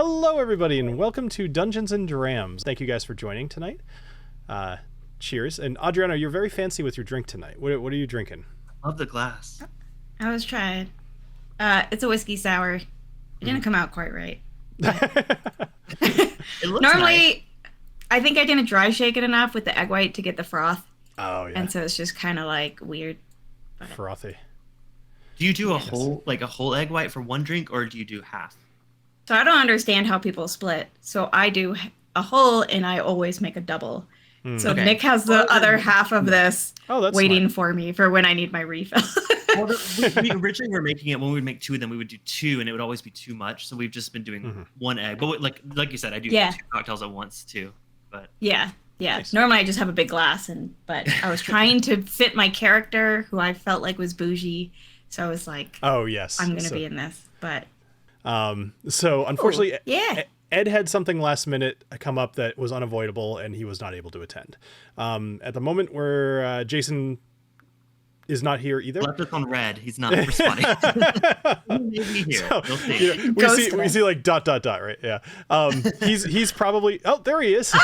Hello, everybody, and welcome to Dungeons and Drams. Thank you guys for joining tonight. Cheers. And Adriana, you're very fancy with your drink tonight. What are you drinking? Love the glass. I was trying. It's a whiskey sour. It didn't come out quite right. It looks Normally, nice. I think I didn't dry shake it enough with the egg white to get the froth. Oh, yeah. And so it's just kind of like weird. But... Frothy. Do you do a whole egg white for one drink, or do you do half? So I don't understand how people split. So I do a whole, and I always make a double. So Okay. Nick has the other half of this That's waiting smart. for me for when I need my refill. Well, we originally were making it when we would make two of them, we would do two, and it would always be too much. So we've just been doing one egg. But like you said, I do two cocktails at once too. But Yeah. Nice. Normally I just have a big glass, but I was trying to fit my character, who I felt like was bougie. So I was like, Oh, yes. I'm gonna be in this. But So, unfortunately, yeah. Ed had something last minute come up that was unavoidable, and he was not able to attend. At the moment where Jason is not here either. left us on red. He's not responding. He may be here. So, We'll see. yeah, we see like ... right? Yeah. He's probably... Oh, there he is.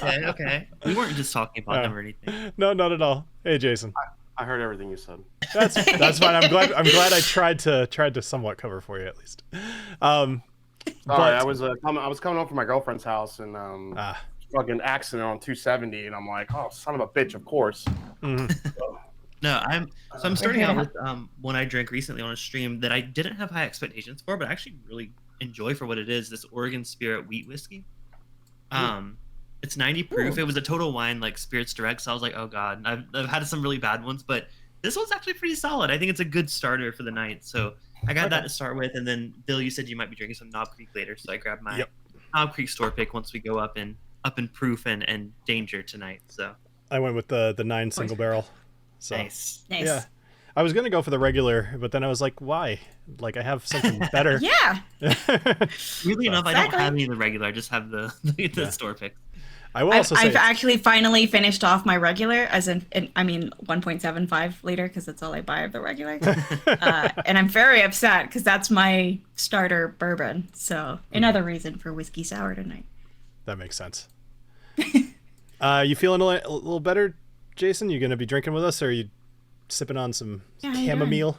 Okay. We weren't just talking about him or anything. No, not at all. Hey, Jason. I heard everything you said. That's fine. I'm glad I tried to somewhat cover for you at least. Sorry, I was coming home from my girlfriend's house and fucking accident on 270, and I'm like, oh, son of a bitch, of course. No, I'm starting out with one I drank recently on a stream that I didn't have high expectations for, but I actually really enjoy for what it is. This Oregon Spirit wheat whiskey. It's 90 proof. It was a Total Wine like Spirits Direct, so I was like, oh god, I've had some really bad ones, but this one's actually pretty solid. I think it's a good starter for the night. So I got that to start with, and then Bill, you said you might be drinking some Knob Creek later, so I grabbed my Knob Creek store pick once we go up in proof and danger tonight. So I went with the 9 single barrel. So, nice. Yeah. I was gonna go for the regular, but then I was like, why? Like I have something better. Yeah. Weirdly enough, I don't have any of the regular. I just have the store pick. I will also say I've actually finally finished off my regular, as in 1.75 liter, because that's all I buy of the regular. And I'm very upset because that's my starter bourbon. So another reason for whiskey sour tonight. That makes sense. You feeling a little better, Jason? You gonna be drinking with us, or are you sipping on some chamomile?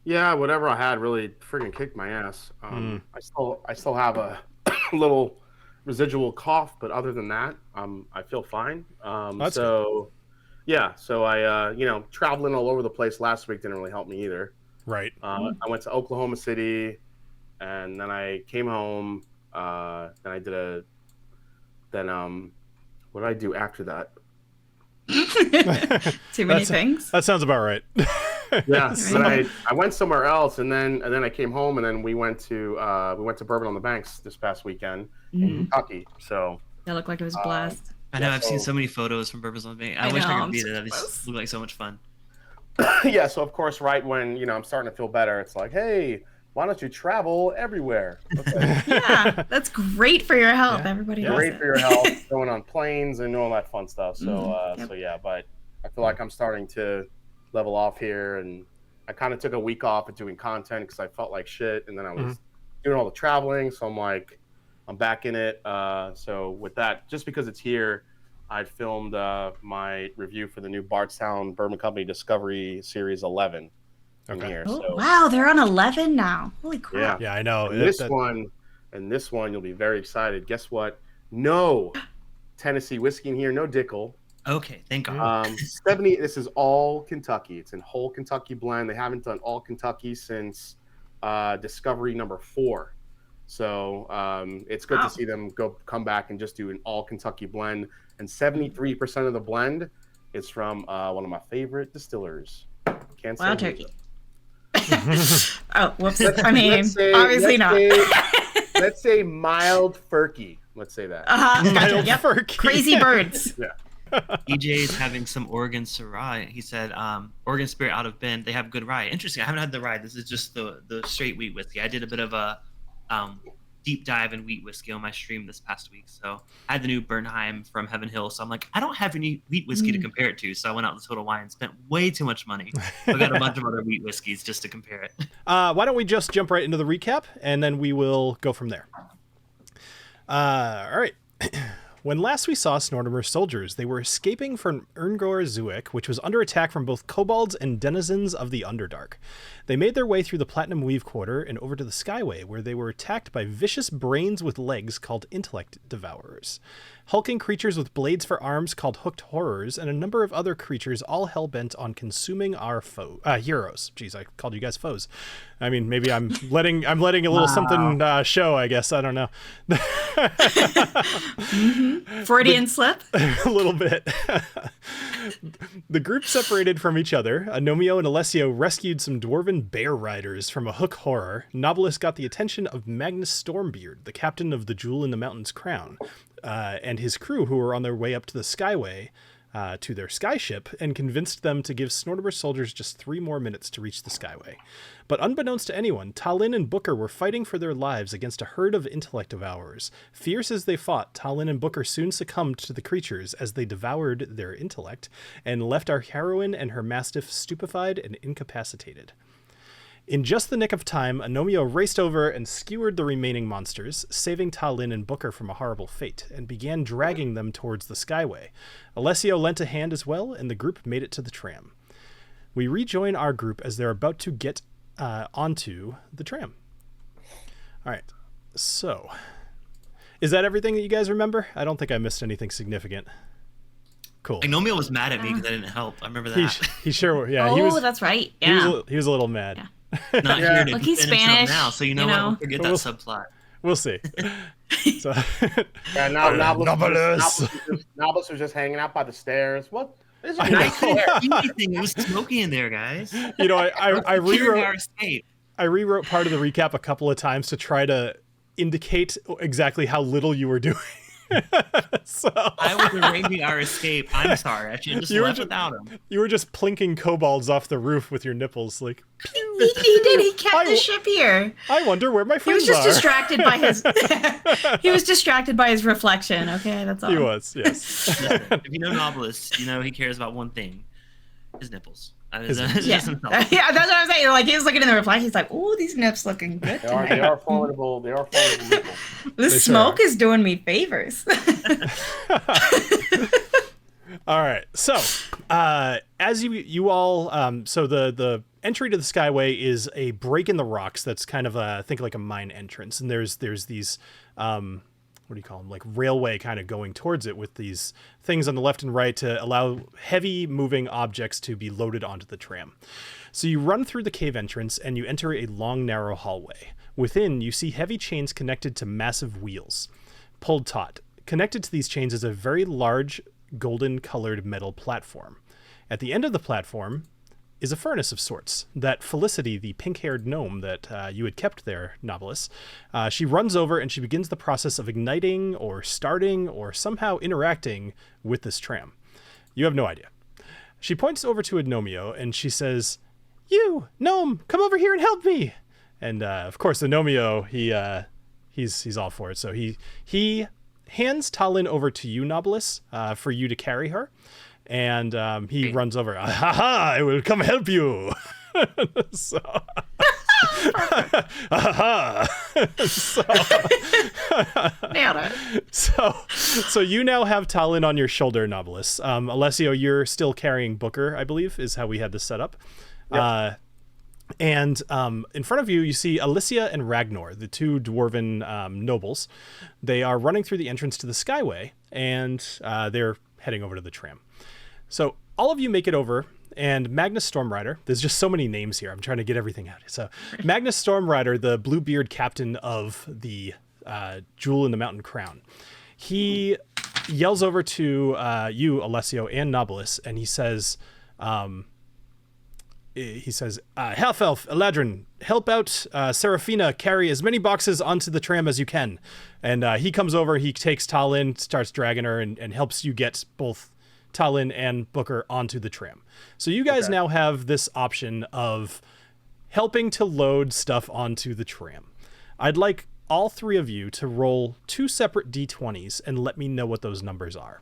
Yeah, whatever I had really freaking kicked my ass. I still have a little residual cough, but other than that, I feel fine. So I traveling all over the place last week didn't really help me either. Right. I went to Oklahoma City, and then I came home. Then I did what did I do after that? Too many things. That sounds about right. Yeah. Then I went somewhere else, and then I came home, and then we went to Bourbon on the Banks this past weekend in Kentucky. So That looked like it was a blast. I know. I've seen so many photos from Bourbons on the Bank. I wish I could be there. That looked like so much fun. Yeah. So of course, right when I'm starting to feel better, it's like, hey, why don't you travel everywhere? Okay. Yeah, that's great for your health. Everybody knows Great it. for your health, going on planes and all that fun stuff. So but I feel like I'm starting to level off here, and I kind of took a week off of doing content because I felt like shit, and then I was doing all the traveling, so I'm like, I'm back in it. So with that, just because it's here, I filmed my review for the new Bardstown Bourbon Company Discovery Series 11 in here. Oh, So wow, they're on 11 now. Holy crap. Yeah, I know. and this one you'll be very excited. Guess what? No Tennessee whiskey in here, no Dickel. Okay, thank God. 70. This is all Kentucky. It's in whole Kentucky blend. They haven't done all Kentucky since Discovery number 4. So it's good to see them come back and just do an all Kentucky blend. And 73% of the blend is from one of my favorite distillers. Can't say Wild Turkey. Oh, whoops. Obviously not. Let's say mild Furky. Let's say that. Gotcha. Yep. Furky. Crazy birds. Yeah. EJ is having some Oregon Rye. He said, Oregon Spirit out of Bend. They have good rye. Interesting. I haven't had the rye. This is just the straight wheat whiskey. I did a bit of a deep dive in wheat whiskey on my stream this past week. So I had the new Bernheim from Heaven Hill. So I'm like, I don't have any wheat whiskey to compare it to. So I went out to Total Wine and spent way too much money. I got a bunch of other wheat whiskeys just to compare it. Why don't we just jump right into the recap, and then we will go from there. All right. When last we saw Snortimer's soldiers, they were escaping from Erngor Zuik, which was under attack from both kobolds and denizens of the Underdark. They made their way through the Platinum Weave Quarter and over to the Skyway, where they were attacked by vicious brains with legs called Intellect Devourers, hulking creatures with blades for arms called Hooked Horrors, and a number of other creatures all hell-bent on consuming our heroes. Jeez, I called you guys foes. I mean, maybe I'm letting a little something show, I guess. I don't know. Freudian slip? A little bit. The group separated from each other. Agnomeio and Alessio rescued some dwarven bear riders from a hook horror. Knobolas got the attention of Magnus Stormbeard, the captain of the Jewel in the Mountain's Crown, and his crew, who were on their way up to the Skyway, to their skyship, and convinced them to give Snortimer's soldiers just 3 more minutes to reach the Skyway. But unbeknownst to anyone, TaLin and Booker were fighting for their lives against a herd of intellect devourers. Fierce as they fought, TaLin and Booker soon succumbed to the creatures as they devoured their intellect and left our heroine and her mastiff stupefied and incapacitated. In just the nick of time, Agnomeio raced over and skewered the remaining monsters, saving TaLin and Booker from a horrible fate, and began dragging them towards the Skyway. Alessio lent a hand as well, and the group made it to the tram. We rejoin our group as they're about to get onto the tram. All right, so is that everything that you guys remember? I don't think I missed anything significant. Cool. Agnomeio was mad at me because I didn't help. I remember that. He sure, yeah. Oh, that's right. Yeah. He was a little mad. Yeah. Not here to Look, he's defend himself Spanish, now, so you know what? We'll forget that subplot. We'll see. So, Yeah, Knobolas was just hanging out by the stairs. What? This is I nice couldn't there. see anything. It was smoky in there, guys. you know, I Securing our rewrote escape. part of the recap a couple of times to try to indicate exactly how little you were doing. So I was arranging our escape. I'm sorry. I should have just left without him. You were just plinking kobolds off the roof with your nipples, like. He did. He kept the ship here. I wonder where my He friends was just are. distracted by his. He was distracted by his reflection. Okay, that's all. He was, yes. If you know Knobolas, you know he cares about one thing: his nipples. Yeah. Yeah, that's what I'm saying. Like, he was looking in the reflection. He's like, "Ooh, these nips looking good tonight." They are formidable. They are formidable. This smoke is doing me favors. All right. So, as you all, so the entry to the Skyway is a break in the rocks. That's kind of think like a mine entrance, and there's these what do you call them? Like railway kind of going towards it with these things on the left and right to allow heavy moving objects to be loaded onto the tram. So you run through the cave entrance and you enter a long, narrow hallway. Within, you see heavy chains connected to massive wheels, pulled taut. Connected to these chains is a very large, golden-colored metal platform. At the end of the platform is a furnace of sorts that Felicity, the pink-haired gnome that you had kept there, Knobolas, she runs over and she begins the process of igniting or starting or somehow interacting with this tram. You have no idea. She points over to Agnomeio and she says, "You, gnome, come over here and help me." And of course, Agnomeio, he's all for it. So he hands TaLin over to you, Knobolas, for you to carry her. And he runs over. "Ha! I will come help you." So, Nailed it. So you now have TaLin on your shoulder, Knobolas. Alessio, you're still carrying Booker, I believe, is how we had this set up. Yep. And in front of you, you see Alicia and Ragnar, the 2 dwarven nobles. They are running through the entrance to the Skyway, and they're heading over to the tram. So all of you make it over, and Magnus Stormrider, there's just so many names here, I'm trying to get everything out. So Magnus Stormrider, the Bluebeard captain of the Jewel in the Mountain Crown, he yells over to you, Alessio, and Knobolas, and he says, "Half-elf, Eladrin, help out Serafina carry as many boxes onto the tram as you can." And he comes over, he takes TaLin, starts dragging her, and helps you get both TaLin and Booker onto the tram. So you guys now have this option of helping to load stuff onto the tram. I'd like all three of you to roll 2 separate d20s and let me know what those numbers are.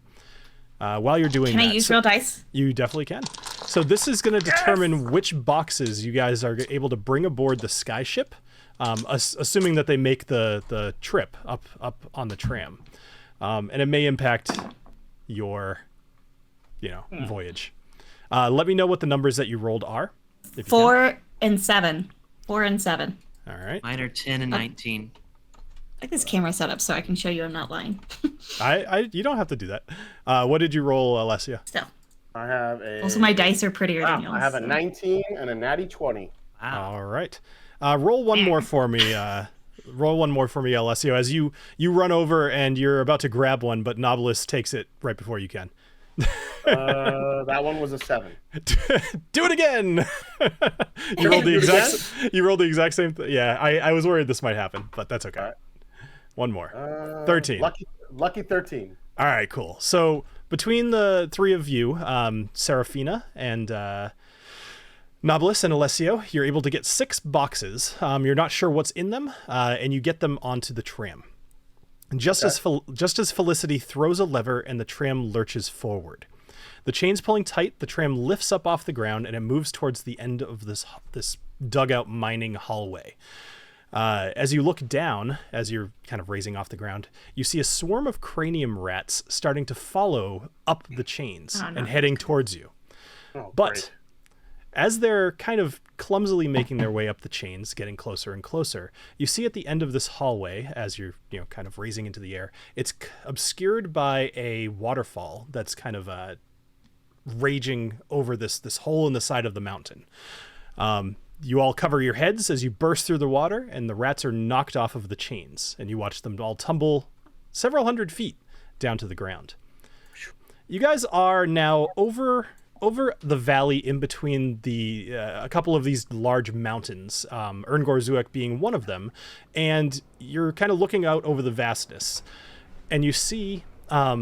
While you're doing that. Can I use real dice? You definitely can. So this is going to determine which boxes you guys are able to bring aboard the skyship, assuming that they make the trip up on the tram. And it may impact your, voyage. Let me know what the numbers that you rolled are. 4 and 7. 4 and 7. All right. Mine are 10 and 19. I like this camera setup so I can show you I'm not lying. You don't have to do that. What did you roll, Alessio? Still. I have a. Also, my dice are prettier than yours. I have a 19 and a natty 20. Wow. All right. Roll one more for me. Roll one more for me, Alessio, as you run over and you're about to grab one, but Knobolas takes it right before you can. That one was a 7. Do it again. You rolled the exact same thing. Yeah, I was worried this might happen, but that's okay. Right. One more. 13. Lucky 13. All right, cool. So between the three of you, Serafina and Knobolas and Alessio, you're able to get 6 boxes. You're not sure what's in them, and you get them onto the tram. And just as Felicity throws a lever and the tram lurches forward. The chains pulling tight, the tram lifts up off the ground and it moves towards the end of this dugout mining hallway. As you look down, as you're kind of raising off the ground, you see a swarm of cranium rats starting to follow up the chains and heading towards you. But great. as they're kind of clumsily making their way up the chains, getting closer and closer, you see at the end of this hallway, as you're kind of raising into the air, it's obscured by a waterfall that's kind of raging over this hole in the side of the mountain. You all cover your heads as you burst through the water, and the rats are knocked off of the chains, and you watch them all tumble several hundred feet down to the ground. You guys are now over the valley in between a couple of these large mountains, Erngor being one of them, and you're kind of looking out over the vastness, and you see a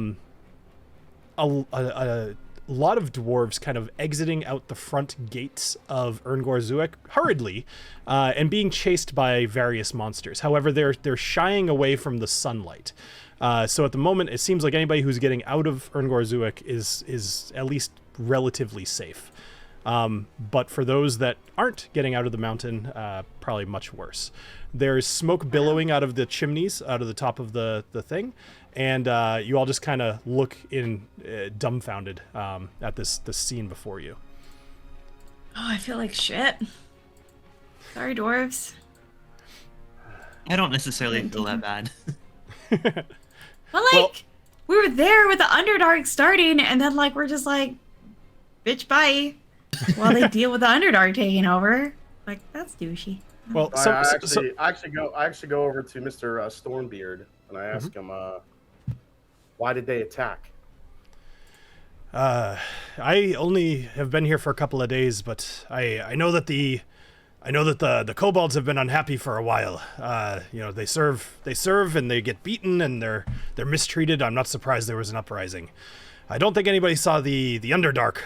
lot of dwarves kind of exiting out the front gates of Erngor hurriedly, and being chased by various monsters. However, they're shying away from the sunlight. So at the moment, it seems like anybody who's getting out of Erngor is at least relatively safe. But for those that aren't getting out of the mountain, probably much worse. There's smoke billowing out of the chimneys, out of the top of the thing, and you all just kind of look in dumbfounded at this scene before you. Oh, I feel like shit. Sorry, dwarves. I don't necessarily feel that bad. But we were there with the Underdark starting, and then we're just like, bitch, bye. While they deal with the Underdark taking over. That's douchey. Well, I actually go over to Mr. Stormbeard and I ask him, why did they attack? I only have been here for a couple of days, but I know that the kobolds have been unhappy for a while. They serve and they get beaten and they're mistreated. I'm not surprised there was an uprising. I don't think anybody saw the Underdark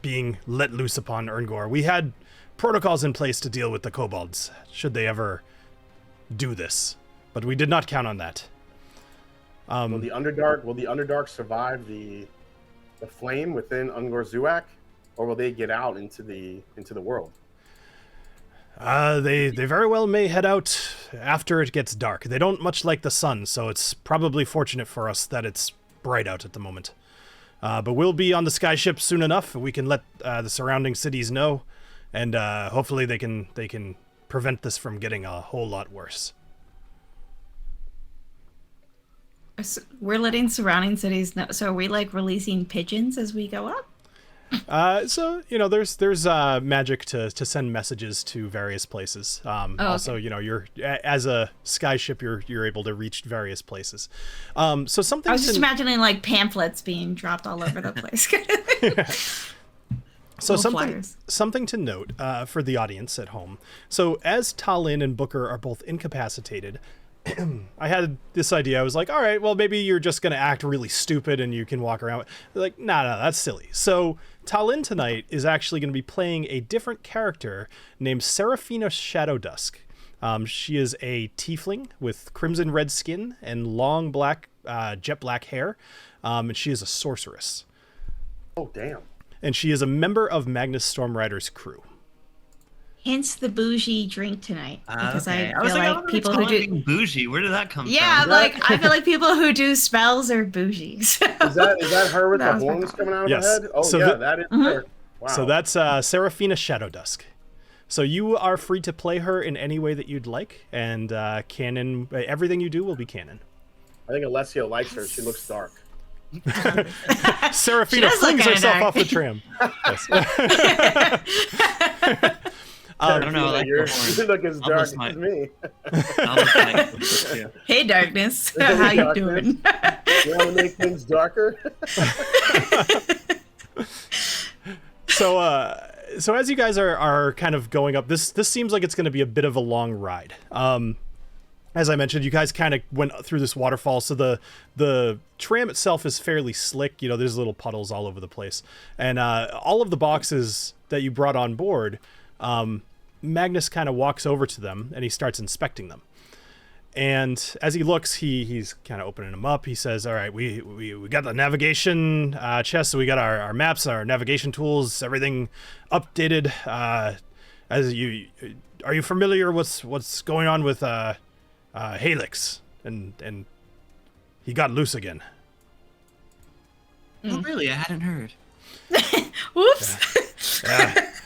being let loose upon Erngor. We had protocols in place to deal with the kobolds should they ever do this, but we did not count on that. Will the Underdark survive the flame within Erngor, or will they get out into the world? They very well may head out after it gets dark. They don't much like the sun, so it's probably fortunate for us that it's bright out at the moment. But we'll be on the skyship soon enough. We can let the surrounding cities know, and hopefully they can prevent this from getting a whole lot worse. We're letting surrounding cities know. So are we releasing pigeons as we go up? So there's magic to send messages to various places. Also, you're as a skyship, you're able to reach various places. So something I was just imagining pamphlets being dropped all over the place. So something to note for the audience at home. So as TaLin and Booker are both incapacitated, I had this idea. I was like, all right, well, maybe you're just going to act really stupid and you can walk around. They're like, no, that's silly. So TaLin tonight is actually going to be playing a different character named Serafina Shadowdusk. She is a tiefling with crimson red skin and long black, jet black hair, and she is a sorceress. Oh, damn. And she is a member of Magnus Stormrider's crew. Hence the bougie drink tonight, because Okay. I feel like people who do bougie. Where did that come from? I feel like people who do spells are bougie. So. Is that her with the That was my horns thought. coming out of Yes. her head? Oh, So yeah, the- that is her. Wow. So that's Seraphina Shadowdusk. So you are free to play her in any way that you'd like, and canon. Everything you do will be canon. I think Alessio likes her. She looks dark. Seraphina does look flings kinda herself dark. off the tram. Yes. I don't know. I like you the look as dark Almost as my- me. Hey, darkness, how you doing? You want to make things darker? So as you guys are kind of going up, this seems like it's going to be a bit of a long ride. As I mentioned, you guys kind of went through this waterfall, so the tram itself is fairly slick. You know, there's little puddles all over the place, and all of the boxes that you brought on board, Magnus kind of walks over to them and he starts inspecting them. And as he looks, he's kind of opening them up. He says, "All right, we got the navigation chest, so we got our maps, our navigation tools, everything updated. As are you familiar with what's going on with Helix? And he got loose again." Oh, really? I hadn't heard. Whoops.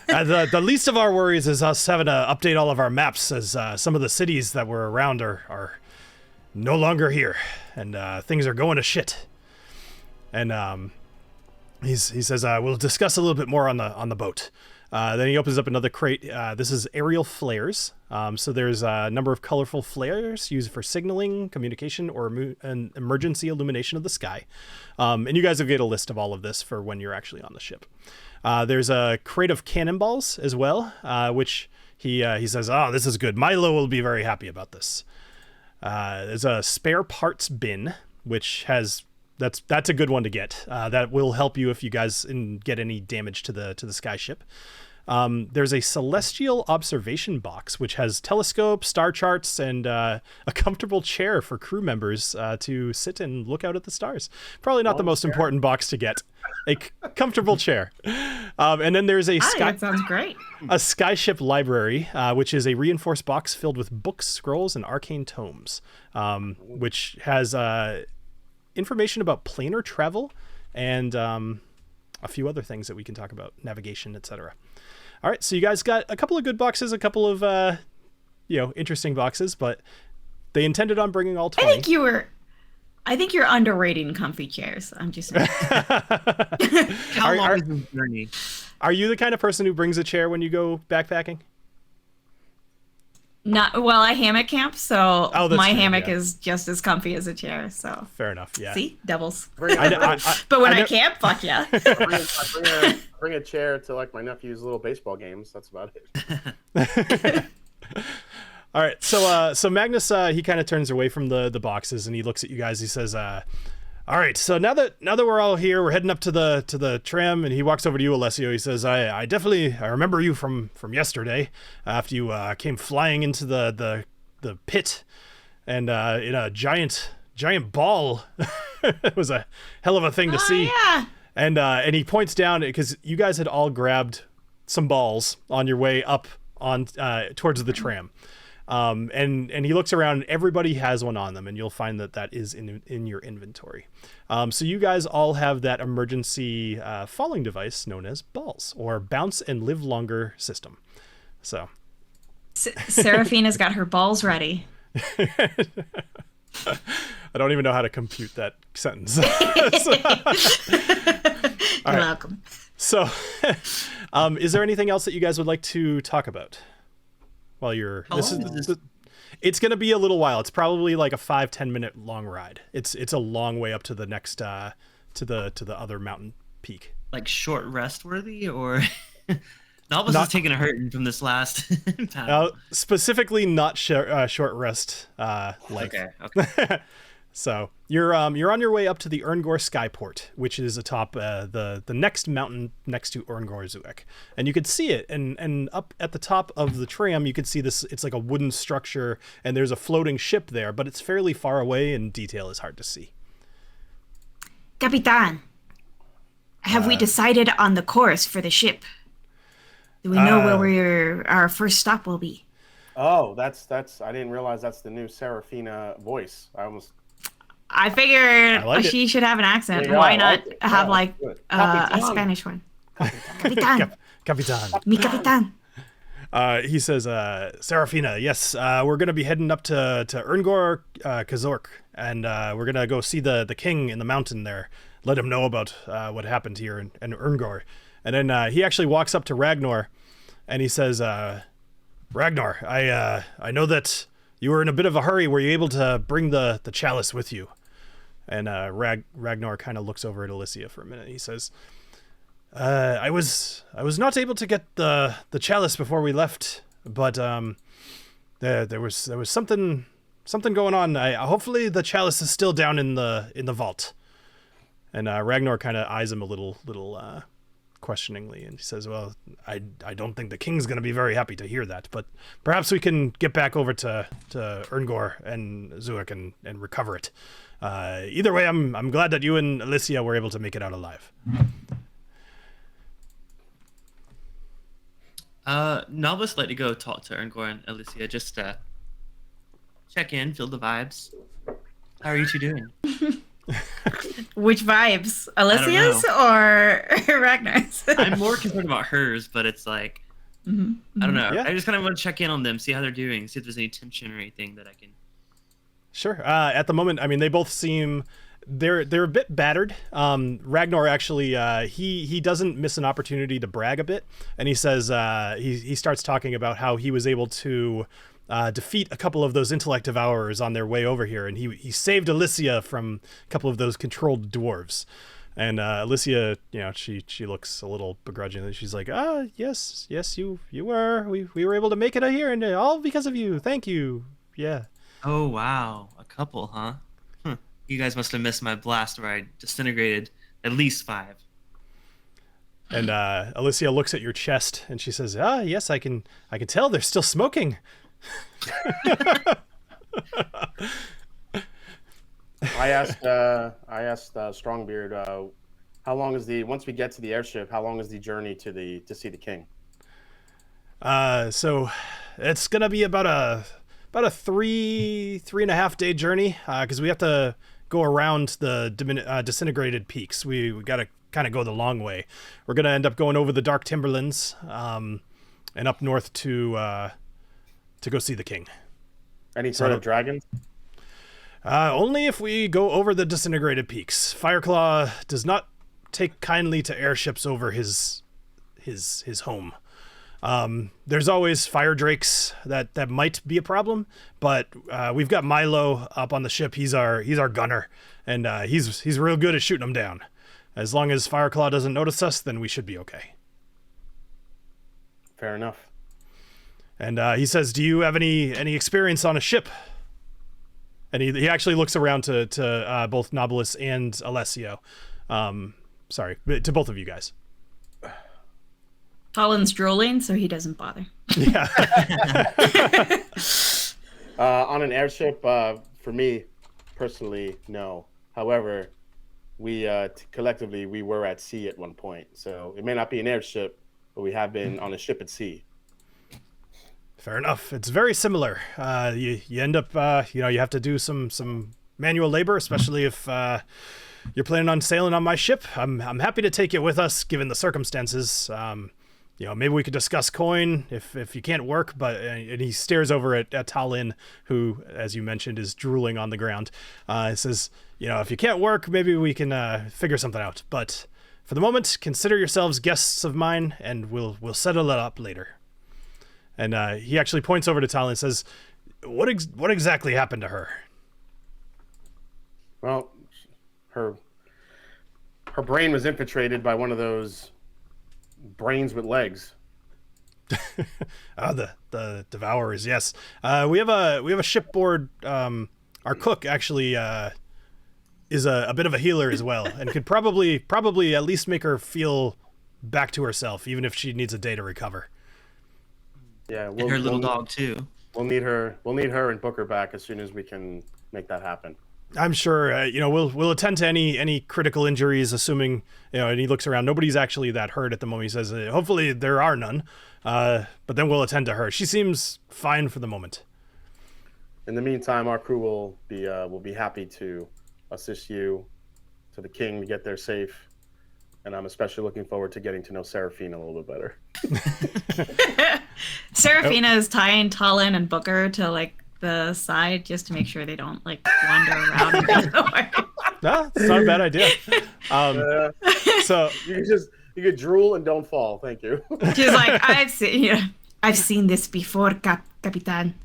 The least of our worries is us having to update all of our maps, as some of the cities that were around are no longer here, and things are going to shit. And he says we'll discuss a little bit more on the boat. Then he opens up another crate. This is aerial flares. So there's a number of colorful flares used for signaling, communication, or an emergency illumination of the sky. And you guys will get a list of all of this for when you're actually on the ship. There's a crate of cannonballs as well, which he says, "Oh, this is good. Milo will be very happy about this." There's a spare parts bin, which has that's a good one to get. That will help you if you guys get any damage to the skyship. There's a celestial observation box, which has telescope, star charts, and a comfortable chair for crew members to sit and look out at the stars. Probably not the most important box to get. A comfortable chair. And then there's That sounds great. a skyship library, which is a reinforced box filled with books, scrolls, and arcane tomes, which has information about planar travel and a few other things that we can talk about, navigation, etc. All right, so you guys got a couple of good boxes, a couple of interesting boxes, but they intended on bringing all 20. I think you're underrating comfy chairs. I'm just saying. How long is this journey? Are you the kind of person who brings a chair when you go backpacking? I hammock camp, so Oh, that's my true, hammock yeah. is just as comfy as a chair. So Fair enough, yeah. see, doubles. Bring But when I camp, fuck yeah. bring a chair to like my nephew's little baseball games. That's about it. All right, so Magnus he kind of turns away from the boxes and he looks at you guys. He says, "All right, so now that we're all here, we're heading up to the tram." And he walks over to you, Alessio. He says, "I definitely remember you from yesterday after you came flying into the pit and in a giant ball." It was a hell of a thing to see. Yeah. And he points down because you guys had all grabbed some balls on your way up on towards the tram. And he looks around and everybody has one on them, and you'll find that is in your inventory. So you guys all have that emergency falling device known as balls, or bounce and live longer system. So Seraphina's got her balls ready. I don't even know how to compute that sentence. You're welcome. So is there anything else that you guys would like to talk about while you're it's going to be a little while. It's probably like a 5-10 minute long ride. It's a long way up to the next to the other mountain peak. Like short rest worthy, or Knobolas is taking a hurting from this last panel. Specifically not short rest length. Okay. So you're on your way up to the Erngor Skyport, which is atop the next mountain next to Erngor Zuek, and you could see it. And up at the top of the tram, you could see this. It's like a wooden structure, and there's a floating ship there, but it's fairly far away, and detail is hard to see. Capitan, have we decided on the course for the ship? Do we know where our first stop will be? Oh, that's. I didn't realize that's the new Serafina voice. I figured she should have an accent. Yeah, Why not have Capitan. a Spanish one? Capitan. Capitan. Mi capitan. He says, Serafina, yes, we're going to be heading up to Erngor Kazork, and we're going to go see the king in the mountain there. Let him know about what happened here in Erngor. And then he actually walks up to Ragnar, and he says, Ragnar, I know that you were in a bit of a hurry. Were you able to bring the chalice with you? And Ragnar kind of looks over at Alessio for a minute. He says, I was not able to get the chalice before we left, but there was something going on. Hopefully the chalice is still down in the vault. And Ragnar kind of eyes him a little questioningly, and he says, well, I don't think the king's going to be very happy to hear that, but perhaps we can get back over to Erngor and Zuek and recover it. Either way, I'm glad that you and Alessio were able to make it out alive. Knobolas let you go talk to Erngor and Alessio, just check in, feel the vibes. How are you two doing? Which vibes? Alessio's or Ragnar's? I'm more concerned about hers, but it's like, I don't know. Yeah. I just kind of want to check in on them, see how they're doing, see if there's any tension or anything that I can. Sure. At the moment, I mean, they both seem they're a bit battered. Ragnar actually he doesn't miss an opportunity to brag a bit, and he says he starts talking about how he was able to defeat a couple of those intellect devourers on their way over here, and he saved Alessio from a couple of those controlled dwarves. And Alessio, she looks a little begrudgingly. She's like, yes, you were. We were able to make it out here, and all because of you. Thank you. Yeah. Oh wow, a couple, huh? You guys must have missed my blast where I disintegrated at least 5. And Alessio looks at your chest, and she says, yes, I can tell they're still smoking. I asked Strongbeard, how long is once we get to the airship, how long is the journey to see the king? So it's gonna be about a 3.5 day journey, because we have to go around the disintegrated peaks. We gotta kind of go the long way. We're gonna end up going over the Dark Timberlands, and up north to go see the king. Any sort of dragons? Only if we go over the disintegrated peaks. Fireclaw does not take kindly to airships over his home. There's always fire drakes that might be a problem, but we've got Milo up on the ship. He's our gunner, and he's real good at shooting them down. As long as Fireclaw doesn't notice us, then we should be okay. Fair enough. And he says, do you have any experience on a ship? And he actually looks around to both Knobolas and Alessio. Sorry, to both of you guys. Colin's drooling, so he doesn't bother. Yeah. On an airship, for me, personally, no. However, we collectively, we were at sea at one point. So it may not be an airship, but we have been on a ship at sea. Fair enough. It's very similar. You end up, you have to do some manual labor, especially if you're planning on sailing on my ship. I'm happy to take you with us, given the circumstances. Maybe we could discuss coin if you can't work. But and he stares over at TaLin, who, as you mentioned, is drooling on the ground. He says, if you can't work, maybe we can figure something out. But for the moment, consider yourselves guests of mine, and we'll settle it up later. And he actually points over to TaLin and says, what exactly happened to her? Well, her brain was infiltrated by one of those brains with legs. The devourers, yes. We have a shipboard. Our cook actually is a bit of a healer as well, and could probably at least make her feel back to herself, even if she needs a day to recover. Yeah, And her little dog too. We'll need her and Booker back as soon as we can make that happen. I'm sure, we'll attend to any critical injuries, assuming, and he looks around. Nobody's actually that hurt at the moment. He says, hopefully there are none, but then we'll attend to her. She seems fine for the moment. In the meantime, our crew will be happy to assist you to the king to get there safe. And I'm especially looking forward to getting to know Seraphina a little bit better. Seraphina is tying TaLin and Booker to like the side just to make sure they don't like wander around and get away. No, it's not a bad idea. So you could drool and don't fall. Thank you. She's like, I've seen this before, Capitan.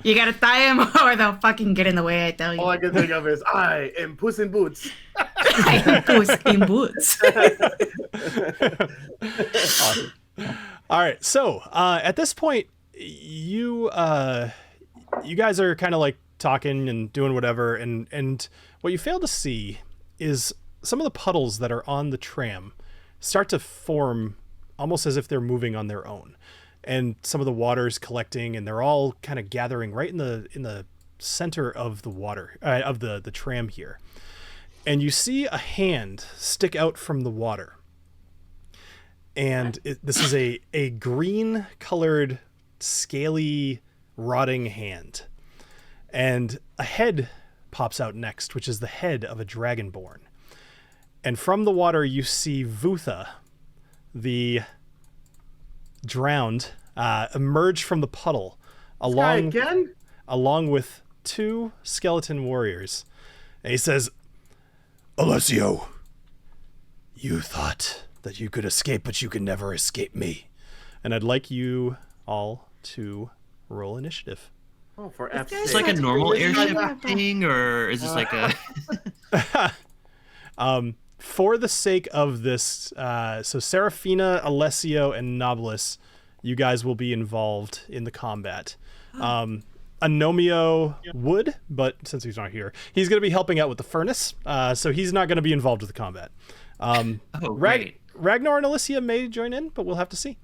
You gotta tie him or they'll fucking get in the way, I tell you. All I can think of is, I am Puss in Boots. I am Puss in Boots. Awesome. All right, so at this point, you guys are kind of like talking and doing whatever, and what you fail to see is some of the puddles that are on the tram start to form almost as if they're moving on their own. And some of the water's collecting, and they're all kind of gathering right in the center of the water of the tram here. And you see a hand stick out from the water, and this is a green colored, scaly, rotting hand, and a head pops out next, which is the head of a dragonborn. And from the water, you see Vutha, the drowned, emerge from the puddle along with two skeleton warriors. And he says, Alessio, you thought that you could escape, but you can never escape me. And I'd like you all to roll initiative. Oh, for F's sake. It's like a normal airship thing, or is this like a... For the sake of this, so Seraphina, Alessio, and Knobolas, you guys will be involved in the combat. Agnomeio would, but since he's not here, he's going to be helping out with the furnace, so he's not going to be involved with the combat. Great. Ragnar and Alicia may join in, but we'll have to see.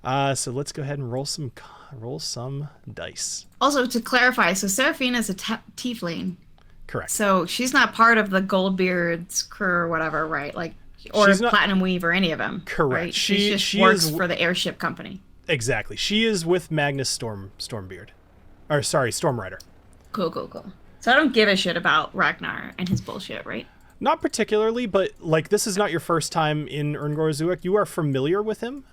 So let's go ahead and roll some dice. Also, to clarify, so Seraphina is a tiefling. Correct. So she's not part of the Goldbeard's crew or whatever, right? Like, or She's not- Platinum Weave or any of them. Correct. Right? She just works for the airship company. Exactly. She is with Magnus Stormbeard. Or, sorry, Stormrider. Cool. So I don't give a shit about Ragnar and his bullshit, right? Not particularly, but, like, this is not your first time in Urngorzuk. You are familiar with him.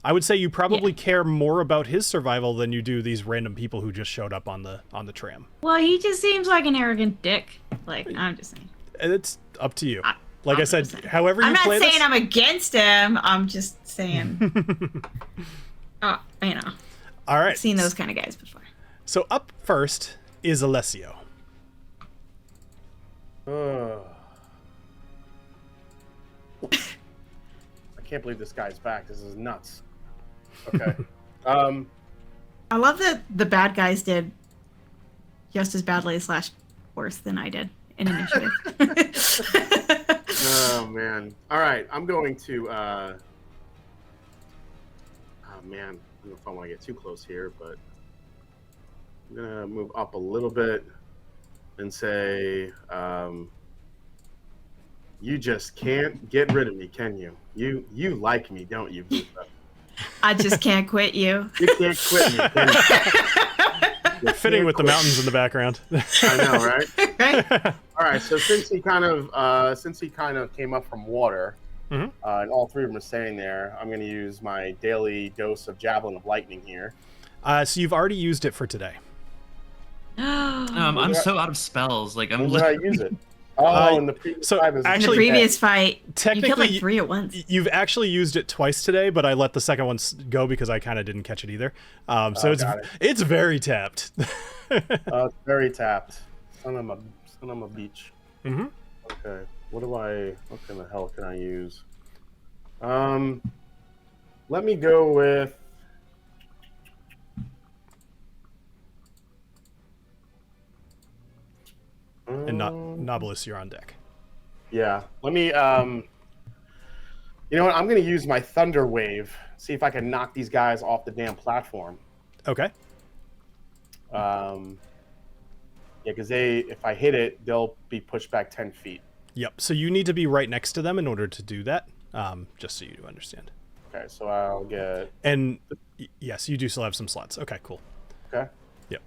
I would say you probably care more about his survival than you do these random people who just showed up on the tram. Well, he just seems like an arrogant dick. Like, I'm just saying. It's up to you. Like I said, however I'm you play not saying this... I'm against him. I'm just saying... All right. I've seen those kind of guys before. So up first is Alessio. I can't believe this guy's back. This is nuts. Okay. I love that the bad guys did just as badly / worse than I did in initiative. Oh man. All right. I'm going to. Oh man. I don't know if I want to get too close here, but I'm gonna move up a little bit and say, "You just can't get rid of me, can you? You like me, don't you, Vutha? I just can't quit you. You can't quit me, can you?" Fitting with the mountains in the background. I know, right? Right? All right. So since he kind of came up from water, and all three of them are staying there, I'm going to use my daily dose of Javelin of Lightning here. So you've already used it for today. I'm so out of spells. Like When did I use it? Oh, in the previous fight. In the previous fight, you technically, killed like 3 at once. You've actually used it twice today, but I let the second one go because I kind of didn't catch it either. So it's very tapped. It's very tapped. Son of a beach. Mm-hmm. Okay. What kind of hell can I use? Let me go with. And Knobolas, you're on deck. Yeah. Let me. You know what? I'm gonna use my Thunder Wave. See if I can knock these guys off the damn platform. Okay. Yeah, because if I hit it, they'll be pushed back 10 feet. Yep. So you need to be right next to them in order to do that. Just so you do understand. Okay, so I'll get. And yes, you do still have some slots. Okay, cool. Okay. Yep.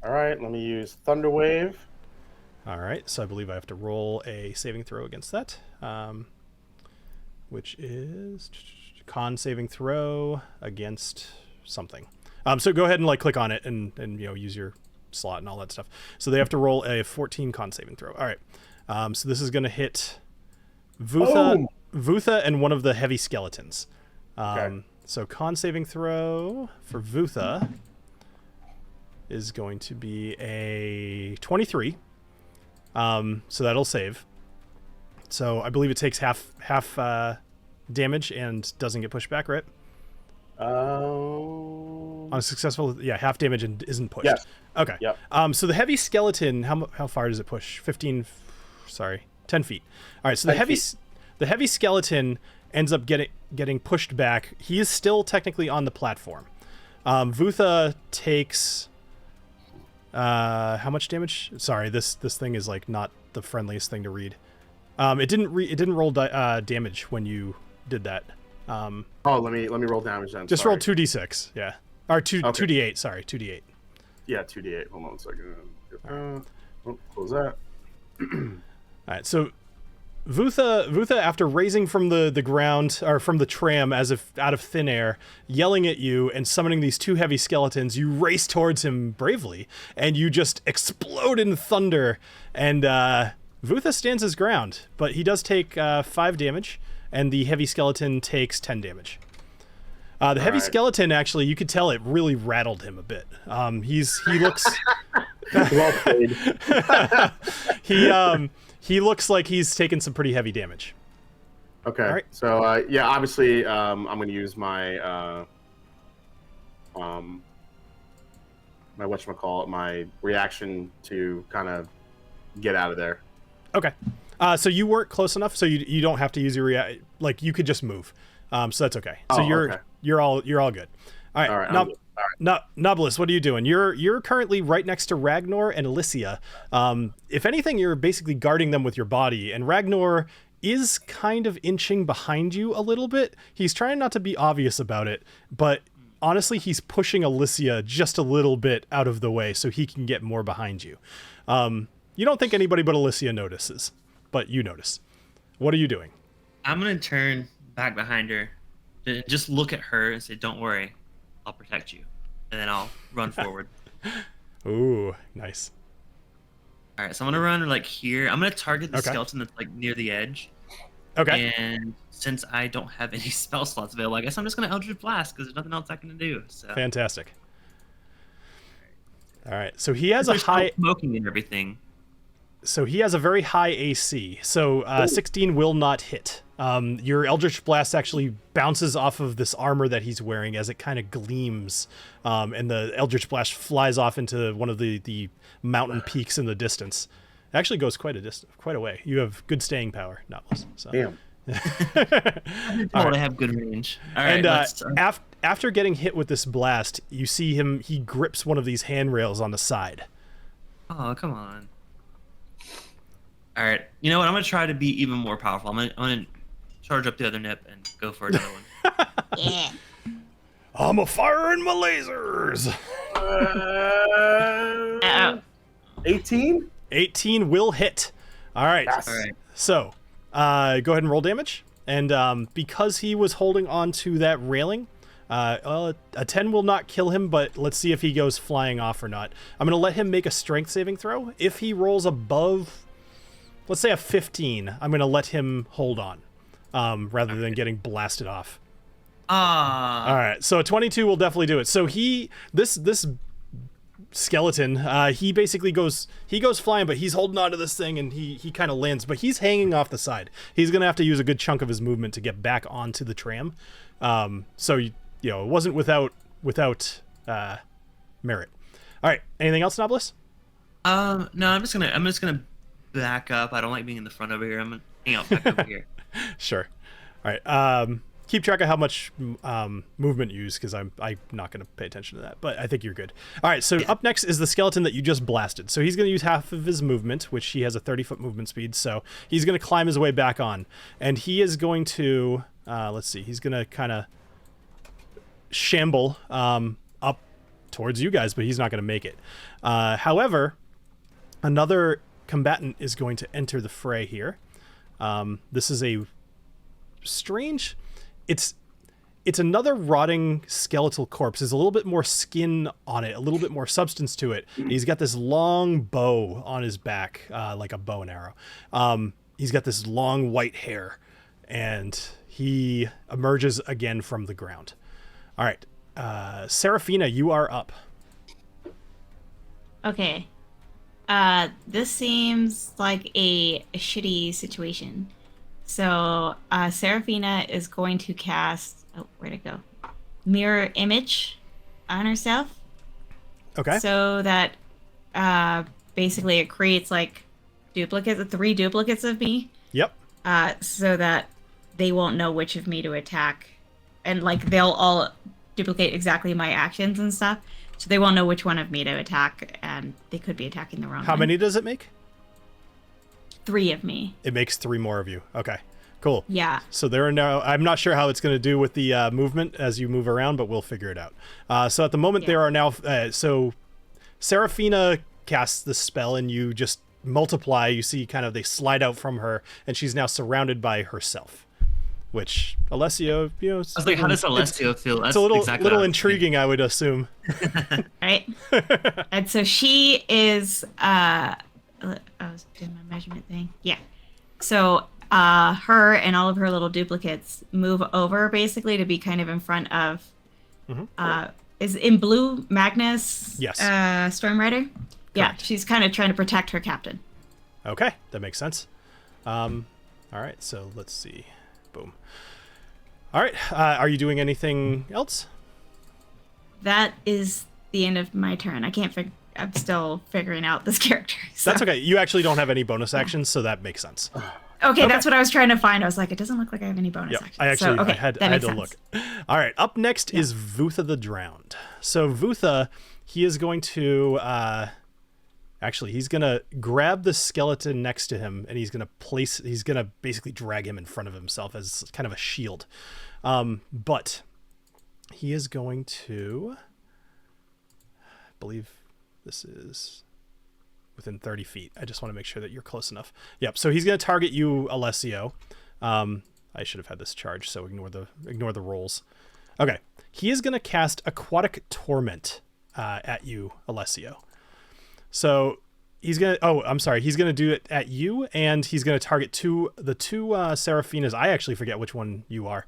All right, let me use Thunder Wave. All right, so I believe I have to roll a saving throw against that, which is con saving throw against something. So go ahead and like click on it and use your slot and all that stuff. So they have to roll a 14 con saving throw. All right, so this is going to hit Vutha and one of the heavy skeletons. Okay. So con saving throw for Vutha is going to be a 23. So that'll save. So I believe it takes half damage and doesn't get pushed back, right? On a successful, half damage and isn't pushed. Yes. Okay. Yep. So the heavy skeleton, how far does it push? 10 feet. All right. So the heavy skeleton ends up getting pushed back. He is still technically on the platform. Vutha takes how much damage? Sorry, this thing is like not the friendliest thing to read. It didn't roll damage when you did that. Let me roll damage then. Just roll 2d6, yeah, or 2d8. Sorry, 2d8. Yeah, 2d8. Hold on a second. Close that. All right, so Vutha, after raising from the ground or from the tram as if out of thin air, yelling at you and summoning these two heavy skeletons, you race towards him bravely, and you just explode in thunder. And Vutha stands his ground, but he does take 5 damage, and the heavy skeleton takes 10 damage. The heavy skeleton, actually, you could tell it really rattled him a bit. He looks well played. He looks like he's taken some pretty heavy damage. Okay. All right. So obviously, I'm going to use my my whatchamacallit, my reaction to kind of get out of there. Okay. So you weren't close enough, so you don't have to use your like you could just move. So that's okay. So you're all good. All right. All right. Knobolas, what are you doing? You're currently right next to Ragnar and Alessia. If anything, you're basically guarding them with your body, and Ragnar is kind of inching behind you a little bit. He's trying not to be obvious about it, but honestly, he's pushing Alessia just a little bit out of the way so he can get more behind you. You don't think anybody but Alessia notices, but you notice. What are you doing? I'm going to turn back behind her, just look at her and say, "Don't worry, I'll protect you." And then I'll run forward. Ooh, nice. All right, so I'm going to run like here. I'm going to target the skeleton that's like near the edge. Okay. And since I don't have any spell slots available, I guess I'm just going to Eldritch Blast because there's nothing else I can do. So. Fantastic. All right, so he has a high smoking and everything. So he has a very high AC. So 16 will not hit. Your Eldritch Blast actually bounces off of this armor that he's wearing as it kind of gleams, and the Eldritch Blast flies off into one of the mountain peaks in the distance. It actually goes quite a way. You have good staying power, Knobolas. So. Damn. I have good range. All right. And after getting hit with this blast, you see him. He grips one of these handrails on the side. Oh, come on. All right. You know what? I'm gonna try to be even more powerful. I'm gonna charge up the other nip and go for another one. Yeah. I'm firing my lasers. 18? 18 will hit. All right. Yes. All right. So, go ahead and roll damage. And because he was holding on to that railing, a 10 will not kill him, but let's see if he goes flying off or not. I'm going to let him make a strength saving throw. If he rolls above, let's say a 15, I'm going to let him hold on rather than getting blasted off. All right. So a 22 will definitely do it. So this skeleton, he basically goes flying, but he's holding on to this thing and he kind of lands, but he's hanging off the side. He's going to have to use a good chunk of his movement to get back onto the tram. So it wasn't without merit. All right. Anything else, Knobolas? No, I'm just gonna back up. I don't like being in the front over here. I'm gonna hang out back over here. Sure. All right. Keep track of how much movement you use, because I'm not going to pay attention to that, but I think you're good. All right, so up next is the skeleton that you just blasted. So he's going to use half of his movement, which he has a 30-foot movement speed, so he's going to climb his way back on. And he is going to, let's see, he's going to kind of shamble up towards you guys, but he's not going to make it. However, another combatant is going to enter the fray here. This is a strange... It's another rotting skeletal corpse. There's a little bit more skin on it, a little bit more substance to it. He's got this long bow on his back, like a bow and arrow. He's got this long white hair, and he emerges again from the ground. All right, Seraphina, you are up. Okay. This seems like a shitty situation. So, Seraphina is going to cast... Oh, where'd it go? Mirror Image on herself. Okay. So that basically it creates like duplicates, 3 duplicates of me. Yep. So that they won't know which of me to attack. And like they'll all duplicate exactly my actions and stuff. So they won't know which one of me to attack, and they could be attacking the wrong one. How many does it make? 3 of me. It makes 3 more of you. Okay, cool. Yeah. So there are now, I'm not sure how it's going to do with the movement as you move around, but we'll figure it out. So at the moment there are now, so Seraphina casts the spell and you just multiply. You see kind of they slide out from her and she's now surrounded by herself, which Alessio, you know. I was like, how does Alessio feel? It's a little intriguing, I would assume. Right. And so she is, I was doing my measurement thing. Yeah. So her and all of her little duplicates move over basically to be kind of in front of is in blue Magnus. Yes. Storm Rider. Correct. Yeah, she's kind of trying to protect her captain. Okay, that makes sense. All right, so let's see. Boom. All right, are you doing anything else? That is the end of my turn. I can't figure. I'm still figuring out this character. So. That's okay. You actually don't have any bonus actions, so that makes sense. Okay, that's what I was trying to find. I was like, it doesn't look like I have any bonus actions. I actually so, okay, I had to look. All right, up next is Vutha the Drowned. So Vutha, he is going to actually he's gonna grab the skeleton next to him and he's gonna basically drag him in front of himself as kind of a shield. But he is going to, I believe this is within 30 feet. I just want to make sure that you're close enough. Yep. So he's going to target you, Alessio. I should have had this charge, so ignore the rolls. Okay. He is going to cast Aquatic Torment at you, Alessio. So he's going to, he's going to do it at you, and he's going to target the two Seraphinas. I actually forget which one you are.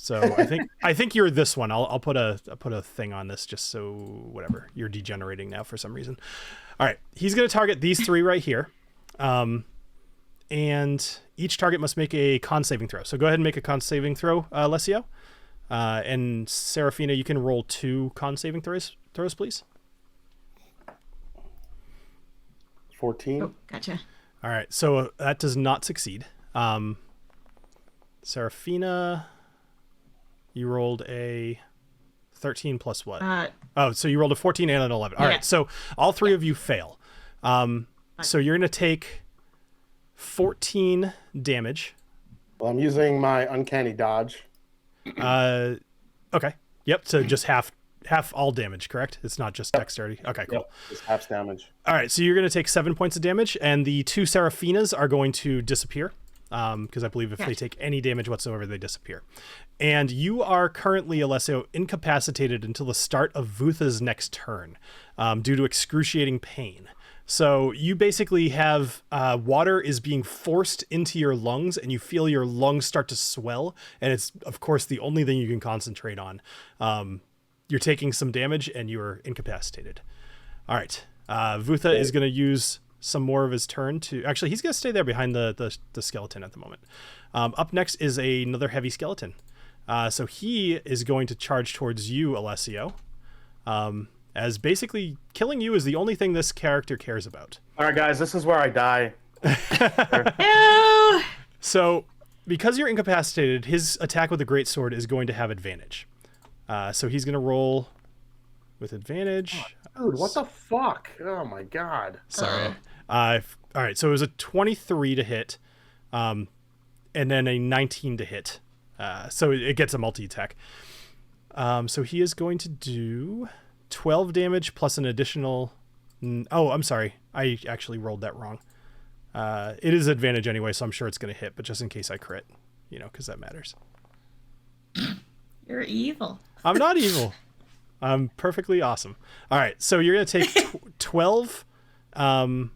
So I think you're this one. I'll put a thing on this just so whatever. You're degenerating now for some reason. All right, he's going to target these 3 right here, and each target must make a con saving throw. So go ahead and make a con saving throw, Alessio, and Seraphina, you can roll 2 con saving throws, please. 14. Oh, gotcha. All right, so that does not succeed. Seraphina, you rolled a 13 plus what? So you rolled a 14 and an 11. All right, so all 3 of you fail. So you're going to take 14 damage. Well, I'm using my uncanny dodge. Okay. Yep, so just half all damage, correct? It's not just dexterity. Okay, cool. Yep, just half damage. All right, so you're going to take 7 points of damage, and the 2 Seraphinas are going to disappear. Because I believe if they take any damage whatsoever, they disappear. And you are currently, Alessio, incapacitated until the start of Vutha's next turn due to excruciating pain. So you basically have water is being forced into your lungs, and you feel your lungs start to swell, and it's, of course, the only thing you can concentrate on. You're taking some damage, and you're incapacitated. All right. Vutha is going to use some more of his turn to actually he's going to stay there behind the skeleton at the moment. Up next is another heavy skeleton, so he is going to charge towards you, Alessio, as basically killing you is the only thing this character cares about. All right, guys, this is where I die. No. So, because you're incapacitated, his attack with the greatsword is going to have advantage. So he's going to roll with advantage. Dude, what the fuck? Oh my god. Sorry. All right, so it was a 23 to hit, and then a 19 to hit. So it gets a multi-attack. So he is going to do 12 damage plus an additional... Oh, I'm sorry. I actually rolled that wrong. It is advantage anyway, so I'm sure it's going to hit, but just in case I crit, because that matters. You're evil. I'm not evil. I'm perfectly awesome. All right, so you're going to take 12 and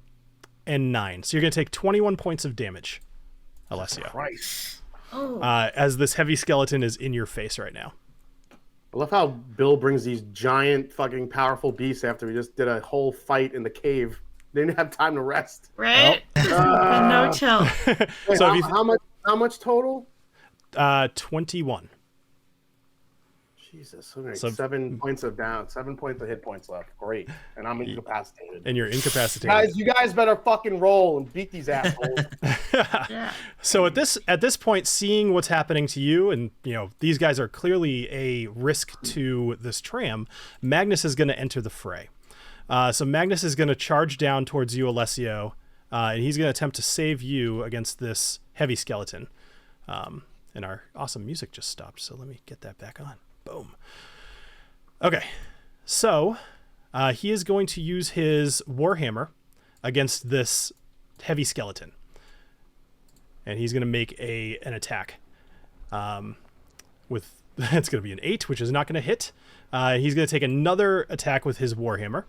9. So you're going to take 21 points of damage, Alessio. Christ. Oh. As this heavy skeleton is in your face right now. I love how Bill brings these giant fucking powerful beasts after we just did a whole fight in the cave. They didn't have time to rest. Right? No chill. Wait, So how much total? 21. Jesus, okay, So- 7 points of hit points left. Great. And I'm incapacitated. And you're incapacitated. Guys, you guys better fucking roll and beat these assholes. Yeah. So at this point, seeing what's happening to you, and these guys are clearly a risk to this tram, Magnus is going to enter the fray. So Magnus is going to charge down towards you, Alessio, and he's going to attempt to save you against this heavy skeleton. And our awesome music just stopped, so let me get that back on. Boom. Okay, so he is going to use his Warhammer against this heavy skeleton. And he's going to make an attack. It's going to be an 8, which is not going to hit. He's going to take another attack with his Warhammer,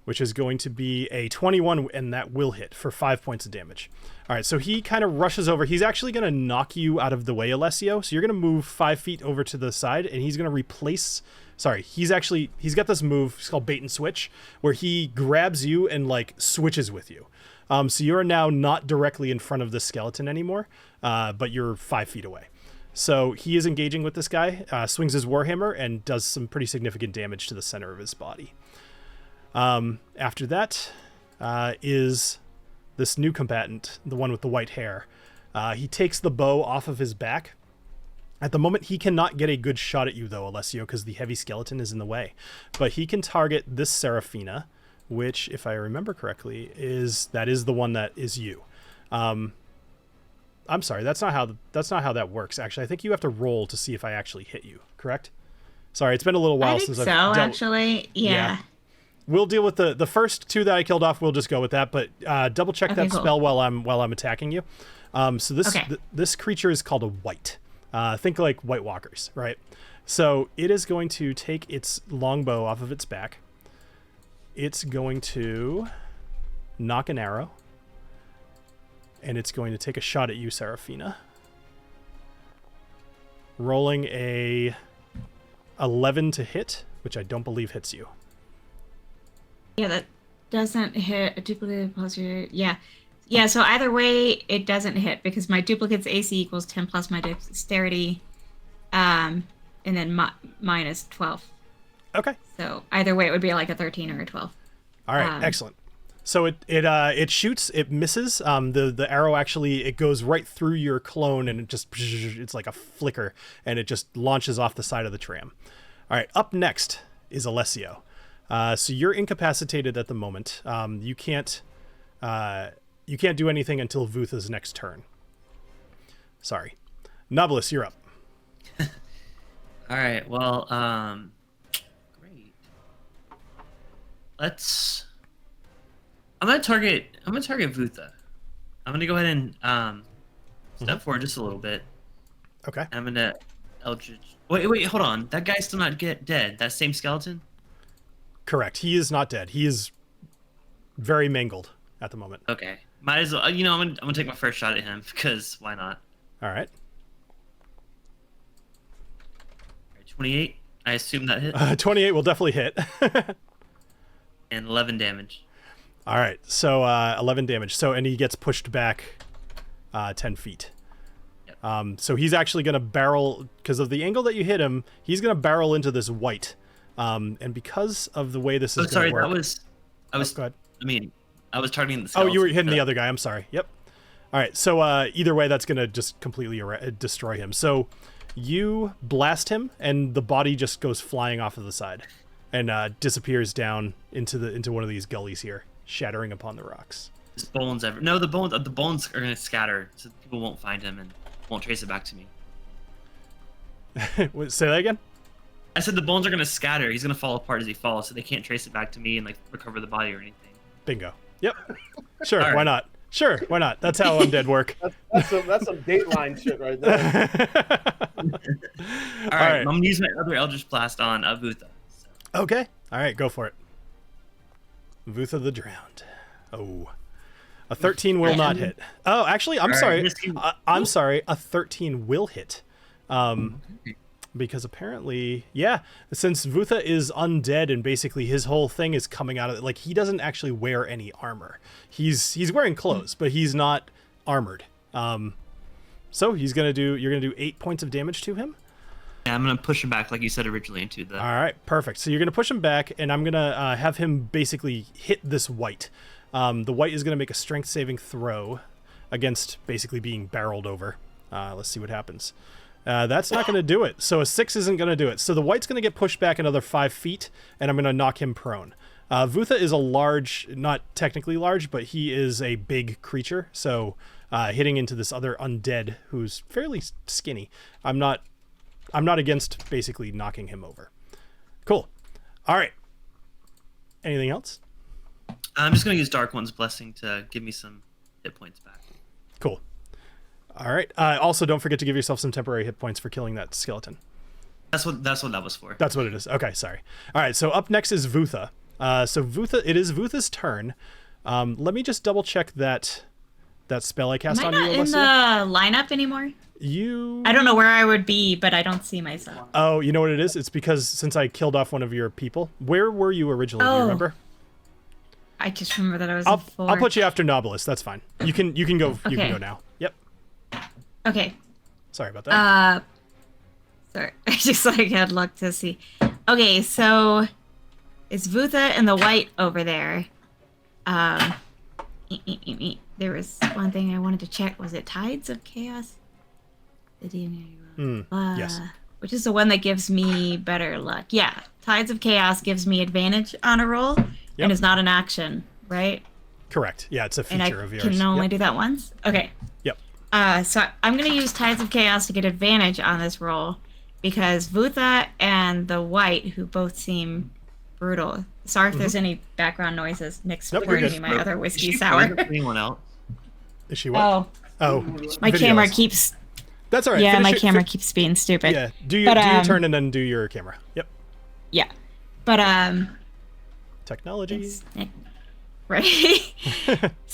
which is going to be a 21, and that will hit for 5 points of damage. All right, so he kind of rushes over. He's actually going to knock you out of the way, Alessio. So you're going to move 5 feet over to the side, and he's going to replace... Sorry, he's got this move, it's called bait and switch, where he grabs you and, switches with you. So you're now not directly in front of the skeleton anymore, but you're 5 feet away. So he is engaging with this guy, swings his Warhammer, and does some pretty significant damage to the center of his body. After that is this new combatant, the one with the white hair. He takes the bow off of his back. At the moment, he cannot get a good shot at you, though, Alessio, because the heavy skeleton is in the way. But he can target this Seraphina, which, if I remember correctly, is the one that is you. I'm sorry, that's not how that works. Actually, I think you have to roll to see if I actually hit you. Correct? Sorry, it's been a little while since I've dealt. Actually, yeah. We'll deal with the first 2 that I killed off. We'll just go with that, but double check that cool. spell while I'm attacking you. So this Okay. This creature is called a wight. Think like White Walkers, right? So it is going to take its longbow off of its back. It's going to knock an arrow, and it's going to take a shot at you, Seraphina. Rolling a 11 to hit, which I don't believe hits you. Yeah, that doesn't hit a duplicate plus your... Yeah. Yeah, so either way, it doesn't hit because my duplicate's AC equals 10 plus my dexterity, and then mine is 12. Okay. So either way, it would be like a 13 or a 12. All right, excellent. So it shoots, it misses. The arrow actually, it goes right through your clone, and it's like a flicker, and it just launches off the side of the tram. All right, up next is Alessio. So you're incapacitated at the moment. You can't do anything until Vutha's next turn. Sorry. Knobolas, you're up. All right. Well, great. I'm gonna target Vutha. I'm gonna go ahead and step forward just a little bit. Okay. And I'm gonna Eldritch. Wait, hold on. That guy's still not dead. That same skeleton? Correct. He is not dead. He is very mangled at the moment. Okay. Might as well. I'm gonna take my first shot at him because why not? All right. 28. I assume that hit. 28 will definitely hit. And 11 damage. All right. So 11 damage. And he gets pushed back 10 feet. Yep. So he's actually going to barrel, because of the angle that you hit him, he's going to barrel into this wight And because of the way this is Oh, sorry, going to work... I was go ahead. I mean, I was targeting the Oh, skeleton. you were hitting the other guy. I'm sorry. Yep. All right. So either way, that's going to just completely destroy him. So you blast him, and the body just goes flying off of the side and disappears down into one of these gullies here, shattering upon the rocks. His bones ever? No, the bones are going to scatter, so people won't find him and won't trace it back to me. Say that again? I said the bones are going to scatter. He's going to fall apart as he falls, so they can't trace it back to me and like recover the body or anything. Bingo. Yep. Sure. All right. Why not? Sure. Why not? That's how undead work. That's some Dateline shit right there. All right. I'm going to use my other Eldritch Blast on Vutha. So. Okay. All right. Go for it. Vutha the Drowned. Oh. A 13 will not hit. Oh, actually, I'm sorry. I'm sorry. A 13 will hit. Because apparently, yeah, since Vutha is undead and basically his whole thing is coming out of like he doesn't actually wear any armor. He's wearing clothes, but he's not armored. So you're gonna do 8 points of damage to him. Yeah, I'm gonna push him back like you said originally into the. All right, perfect. So you're gonna push him back, and I'm gonna have him basically hit this white. The white is gonna make a strength saving throw against basically being barreled over. Let's see what happens. That's not going to do it. So a 6 isn't going to do it. So the white's going to get pushed back another 5 feet, and I'm going to knock him prone. Vutha is a large, not technically large, but he is a big creature. So hitting into this other undead who's fairly skinny, I'm not against basically knocking him over. Cool. All right. Anything else? I'm just going to use Dark One's Blessing to give me some hit points back. Cool. All right. Also, don't forget to give yourself some temporary hit points for killing that skeleton. That's what that was for. That's what it is. Okay, sorry. All right, so up next is Vutha. It is Vutha's turn. Let me just double check that spell I cast on you, Alessio. Am I not in the lineup anymore? I don't know where I would be, but I don't see myself. Oh, you know what it is? It's because since I killed off one of your people. Where were you originally? Do you remember? I just remember that I was. I'll put you after Knobolas. That's fine. You can go. Okay. You can go now. Yep. Okay. Sorry about that. Sorry. I just had luck to see. Okay, so it's Vutha and the white over there. There was one thing I wanted to check. Was it Tides of Chaos? Yes. Which is the one that gives me better luck. Yeah. Tides of Chaos gives me advantage on a roll and is not an action, right? Correct. Yeah, it's a feature of yours. And I can only do that once? Okay. Yep. So I'm going to use Tides of Chaos to get advantage on this roll because Vutha and the white, who both seem brutal. Sorry if there's any background noises. Nick's pouring me my other whiskey sour. Anyone else? Is she what? Oh. My camera keeps... That's all right. Yeah, my camera keeps being stupid. Yeah, do your turn and then do your camera. Yep. Yeah. But, technology. Right.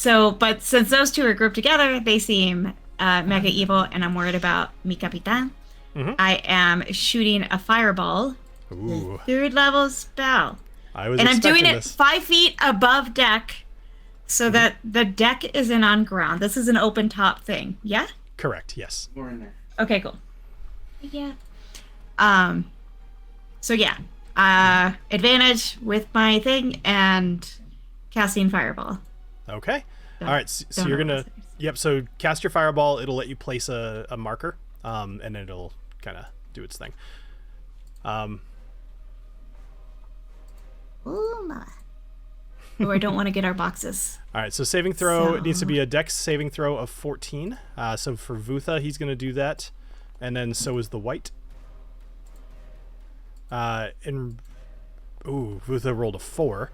But since those two are grouped together, they seem mega evil, and I'm worried about Mi Capitan. I am shooting a fireball. Ooh. 3rd level spell. And I'm doing it 5 feet above deck so that the deck isn't on ground. This is an open top thing. Yeah? Correct, yes. We're in there. Okay, cool. Yeah. So yeah. Advantage with my thing and casting fireball. Okay. All right. So you're gonna. Yep. So cast your fireball. It'll let you place a marker, and then it'll kind of do its thing. Ooh, my. Oh, I don't want to get our boxes. All right. So saving throw. It needs to be a dex saving throw of 14. So for Vutha, he's gonna do that, and then so is the white. Vutha rolled a 4.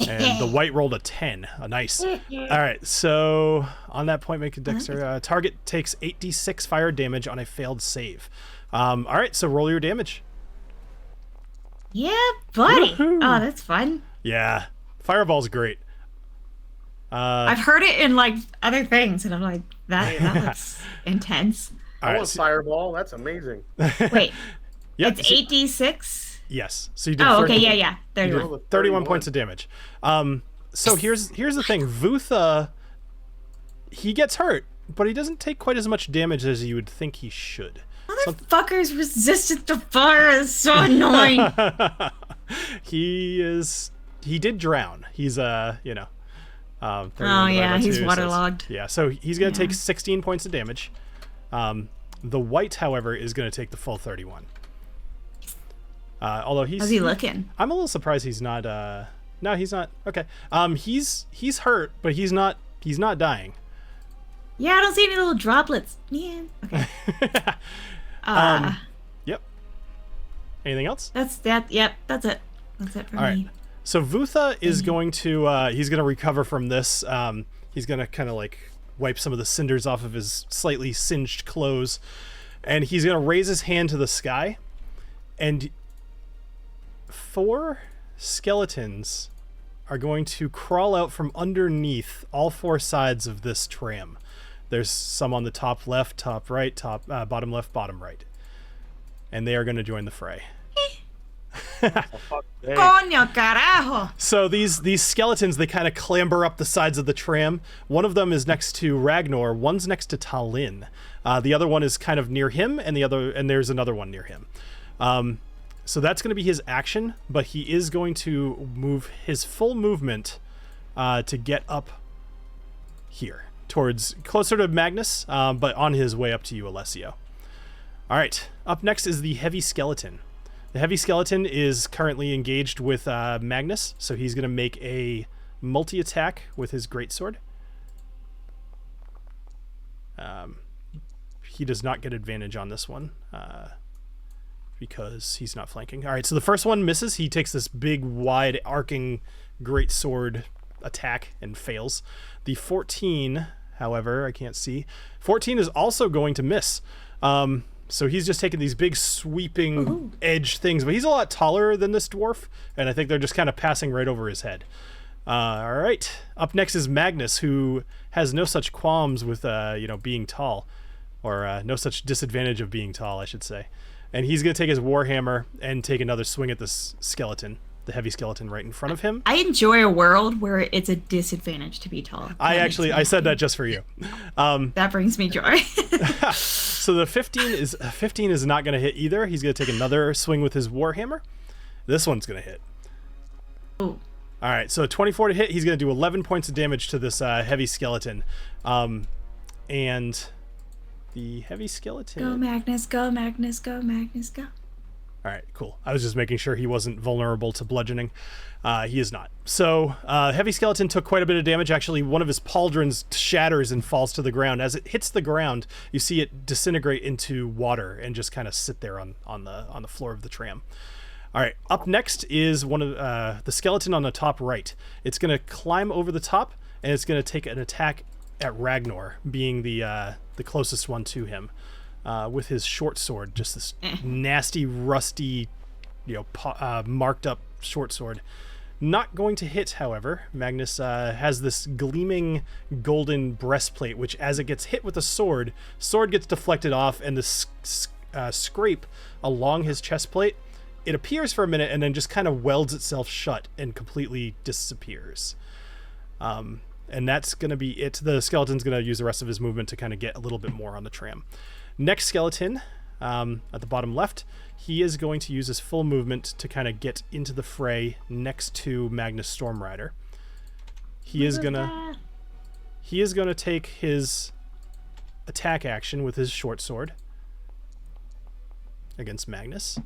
And the white rolled a 10. Nice. All right, so on that point, make a dexterity. Target takes 8d6 fire damage on a failed save. All right, so roll your damage. Yeah, buddy. Woo-hoo. Oh, that's fun. Yeah, fireball's great. I've heard it in like other things, and I'm like, that looks intense. I want fireball. That's amazing. Wait, it's 8d6. Yes. So you did. Oh, okay, yeah. 31 points of damage. So here's the thing. Vutha, he gets hurt, but he doesn't take quite as much damage as you would think he should. Motherfuckers resisted the fire is so annoying. He did drown. He's oh yeah, he's waterlogged. Yeah, so he's gonna take 16 points of damage. The white, however, is gonna take the full 31. Although how's he looking? I'm a little surprised he's not. No, he's not. Okay. He's hurt, but he's not dying. Yeah, I don't see any little droplets. Yeah. Okay. Yep. Anything else? That's that. Yep, that's it. That's it for me. Right. So Vutha is going to he's going to recover from this. He's going to kind of like wipe some of the cinders off of his slightly singed clothes, and he's going to raise his hand to the sky, and 4 skeletons are going to crawl out from underneath all 4 sides of this tram. There's some on the top left, top right, bottom left, bottom right. And they are going to join the fray. Coño carajo! So these skeletons, they kind of clamber up the sides of the tram. One of them is next to Ragnar, one's next to TaLin. The other one is kind of near him, and there's another one near him. So that's going to be his action, but he is going to move his full movement to get up here, closer to Magnus, but on his way up to you, Alessio. All right, up next is the heavy skeleton. The heavy skeleton is currently engaged with Magnus, so he's going to make a multi-attack with his greatsword. He does not get advantage on this one because he's not flanking. All right, so the first one misses. He takes this big, wide, arcing greatsword attack and fails. The 14, however, I can't see. 14 is also going to miss. So he's just taking these big sweeping edge things, but he's a lot taller than this dwarf, and I think they're just kind of passing right over his head. All right, up next is Magnus, who has no such qualms with being tall, or no such disadvantage of being tall, I should say. And he's going to take his warhammer and take another swing at this skeleton, the heavy skeleton right in front of him. I enjoy a world where it's a disadvantage to be tall. I said that just for you. That brings me joy. So the 15 is not going to hit either. He's going to take another swing with his warhammer. This one's going to hit. Ooh. All right, so 24 to hit. He's going to do 11 points of damage to this heavy skeleton. And the heavy skeleton... Go Magnus, go Magnus, go Magnus, go. All right, cool. I was just making sure he wasn't vulnerable to bludgeoning. He is not. So heavy skeleton took quite a bit of damage. Actually, one of his pauldrons shatters and falls to the ground. As it hits the ground, you see it disintegrate into water and just kind of sit there on the floor of the tram. All right, up next is one of the skeleton on the top right. It's going to climb over the top, and it's going to take an attack at Ragnar, being the closest one to him. With his short sword, just this nasty, rusty, marked up short sword. Not going to hit, however. Magnus has this gleaming golden breastplate, which as it gets hit with a sword gets deflected off, and the scrape along his chest plate, it appears for a minute and then just kind of welds itself shut and completely disappears. And that's going to be it. The skeleton's going to use the rest of his movement to kind of get a little bit more on the tram. Next skeleton, at the bottom left, he is going to use his full movement to kind of get into the fray next to Magnus Stormrider. He is gonna take his attack action with his short sword against Magnus,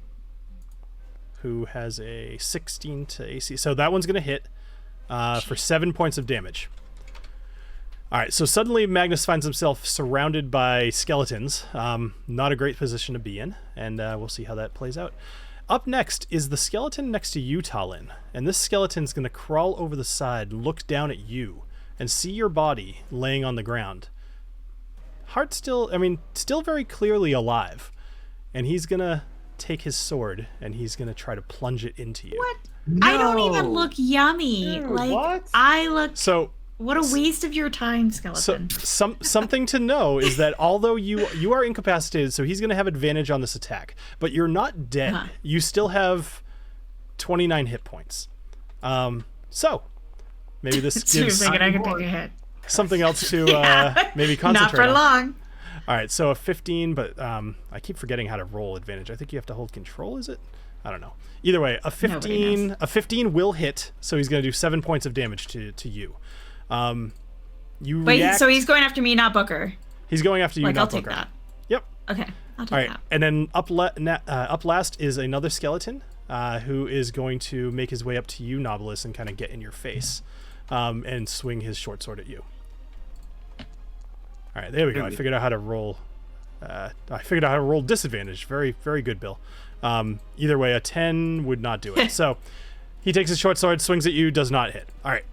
who has a 16 to AC. So that one's gonna hit for 7 points of damage. All right, so suddenly Magnus finds himself surrounded by skeletons. Not a great position to be in, and we'll see how that plays out. Up next is the skeleton next to you, TaLin, and this skeleton's going to crawl over the side, look down at you, and see your body laying on the ground. Heart still very clearly alive, and he's going to take his sword, and he's going to try to plunge it into you. What? No. I don't even look yummy. Dude, like, what? I look... So... What a waste of your time, skeleton. So, something to know is that although you are incapacitated, so he's going to have advantage on this attack, but you're not dead. Uh-huh. You still have 29 hit points. So maybe this gives I can take a hit. Something else to maybe concentrate Not for on. All right, so a 15, but I keep forgetting how to roll advantage. I think you have to hold control, is it? I don't know. Either way, a 15 will hit, so he's going to do 7 points of damage to you. You Wait, react... so he's going after me, not Booker. He's going after you, like, not I'll Booker. take that. Yep. Okay, I'll take All right, that. and then up last is another skeleton who is going to make his way up to you, Knobolas, and kind of get in your face and swing his short sword at you. All right, there we go. I figured out how to roll. Disadvantage. Very, very good, Bill. Either way, a 10 would not do it. So he takes his short sword, swings at you, does not hit. All right.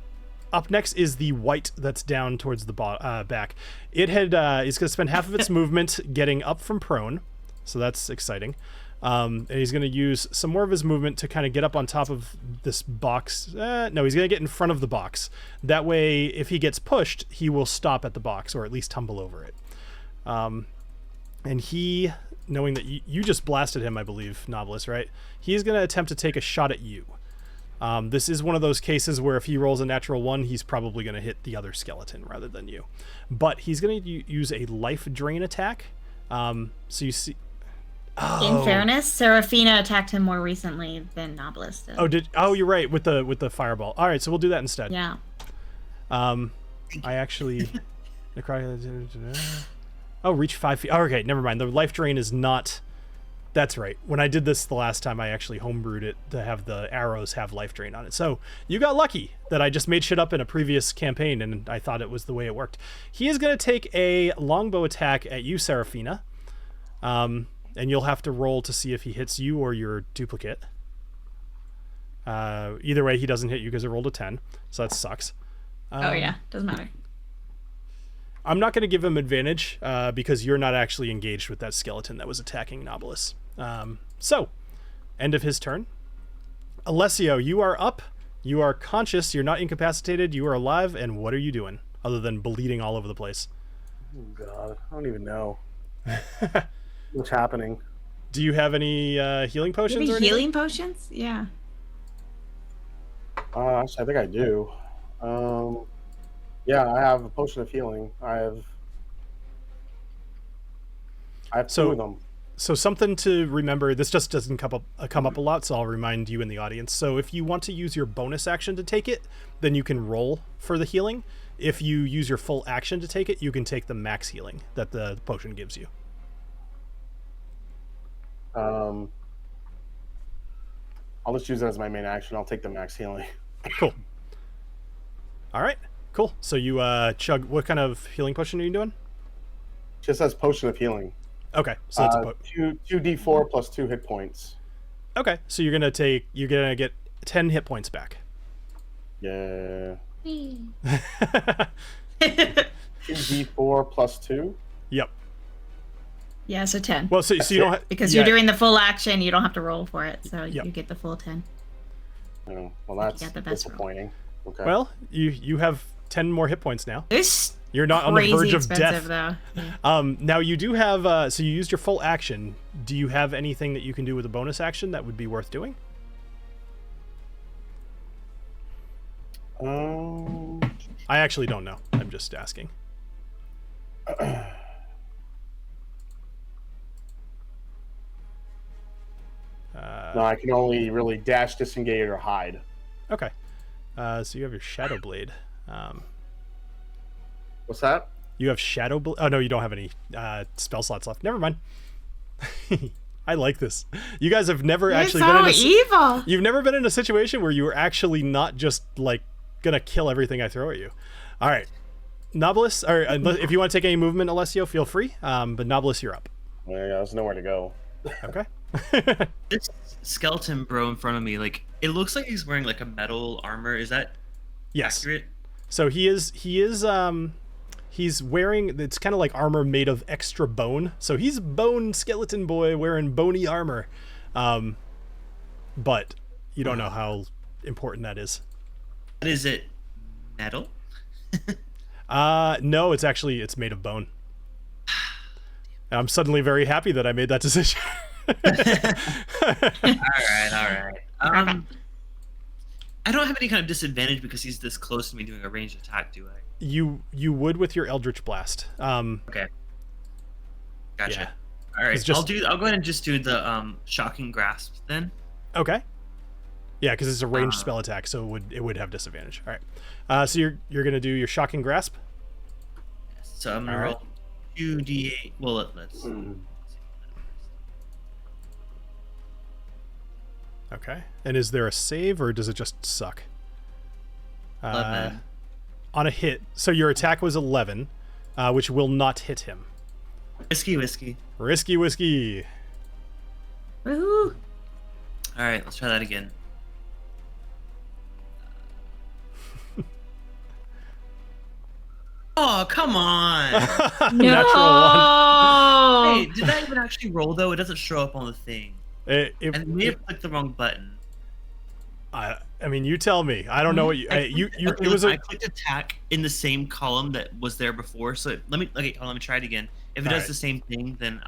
Up next is the white that's down towards the back. It had is going to spend half of its movement getting up from prone, so that's exciting. And he's going to use some more of his movement to kind of get up on top of this box. No, he's going to get in front of the box. That way, if he gets pushed, he will stop at the box, or at least tumble over it. And he, knowing that you just blasted him, I believe, Knobolas, right? He's going to attempt to take a shot at you. This is one of those cases where if he rolls a natural 1, he's probably going to hit the other skeleton rather than you. But he's going to use a life drain attack. So you see... Oh. In fairness, Seraphina attacked him more recently than Knobolas did. Oh, you're right, with the fireball. All right, so we'll do that instead. Yeah. I actually... Oh, reach 5 feet. Oh, okay, never mind. The life drain is not... That's right. When I did this the last time, I actually homebrewed it to have the arrows have life drain on it. So you got lucky that I just made shit up in a previous campaign, and I thought it was the way it worked. He is going to take a longbow attack at you, Seraphina. And you'll have to roll to see if he hits you or your duplicate. Either way, he doesn't hit you because it rolled a 10, so that sucks. Oh, yeah. Doesn't matter. I'm not going to give him advantage because you're not actually engaged with that skeleton that was attacking Knobolas. So, end of his turn. Alessio, you are up. You are conscious. You're not incapacitated. You are alive. And what are you doing other than bleeding all over the place? Oh, God. I don't even know. What's happening? Do you have any healing potions? Maybe healing potions? Yeah. Actually, I think I do. Yeah, I have a potion of healing. I have two of them. So something to remember, this just doesn't come up a lot, so I'll remind you in the audience. So if you want to use your bonus action to take it, then you can roll for the healing. If you use your full action to take it, you can take the max healing that the potion gives you. I'll just use that as my main action. I'll take the max healing. Cool. All right, cool. So you chug. What kind of healing potion are you doing? Just says potion of healing. Okay, so that's a 2d4 plus 2 hit points. Okay, so you're gonna get 10 hit points back. Yeah. 2d4 plus 2. Yep. Yeah, so 10. Well, so you don't because you're doing the full action, you don't have to roll for it, so you get the full 10. Oh, well, that's disappointing. Okay. Well, you have 10 more hit points now. This You're not on the verge of death. Though. Yeah. Now you do have. So you used your full action. Do you have anything that you can do with a bonus action that would be worth doing? I actually don't know. I'm just asking. No, I can only really dash, disengage, or hide. Okay. So you have your Shadow Blade. What's that? You have Shadow Blade. Oh, no, you don't have any spell slots left. Never mind. I like this. You guys have never actually been in evil. You've never been in a situation where you were actually not just like gonna kill everything I throw at you. All right, Knobolas, or if you want to take any movement, Alessio, feel free. But Knobolas, you're up. Yeah, there's nowhere to go. Okay. This skeleton bro in front of me, like, it looks like he's wearing like a metal armor. Is that accurate? So he's wearing, it's kind of like armor made of extra bone. So he's a bone skeleton boy wearing bony armor. But you don't know how important that is. Is it metal? No, it's made of bone. And I'm suddenly very happy that I made that decision. all right. I don't have any kind of disadvantage because he's this close to me doing a ranged attack, do I? You would with your Eldritch Blast. Okay. Gotcha. Yeah. All right. It's just- I'll go ahead and just do the shocking grasp then. Okay. Yeah, because it's a ranged spell attack, so it would have disadvantage. All right. So you're gonna do your shocking grasp. So I'm gonna All right. roll 2d8. Well, let's. Okay. And is there a save, or does it just suck? 11. On a hit. So your attack was 11, which will not hit him. Whiskey. Risky whiskey. Woohoo! All right, let's try that again. Oh, come on! No. Hey, did that even actually roll though? It doesn't show up on the thing. And may have clicked the wrong button. I mean, you tell me. I don't know what you. It was I clicked attack in the same column that was there before. So let me try it again. If it does the same thing, then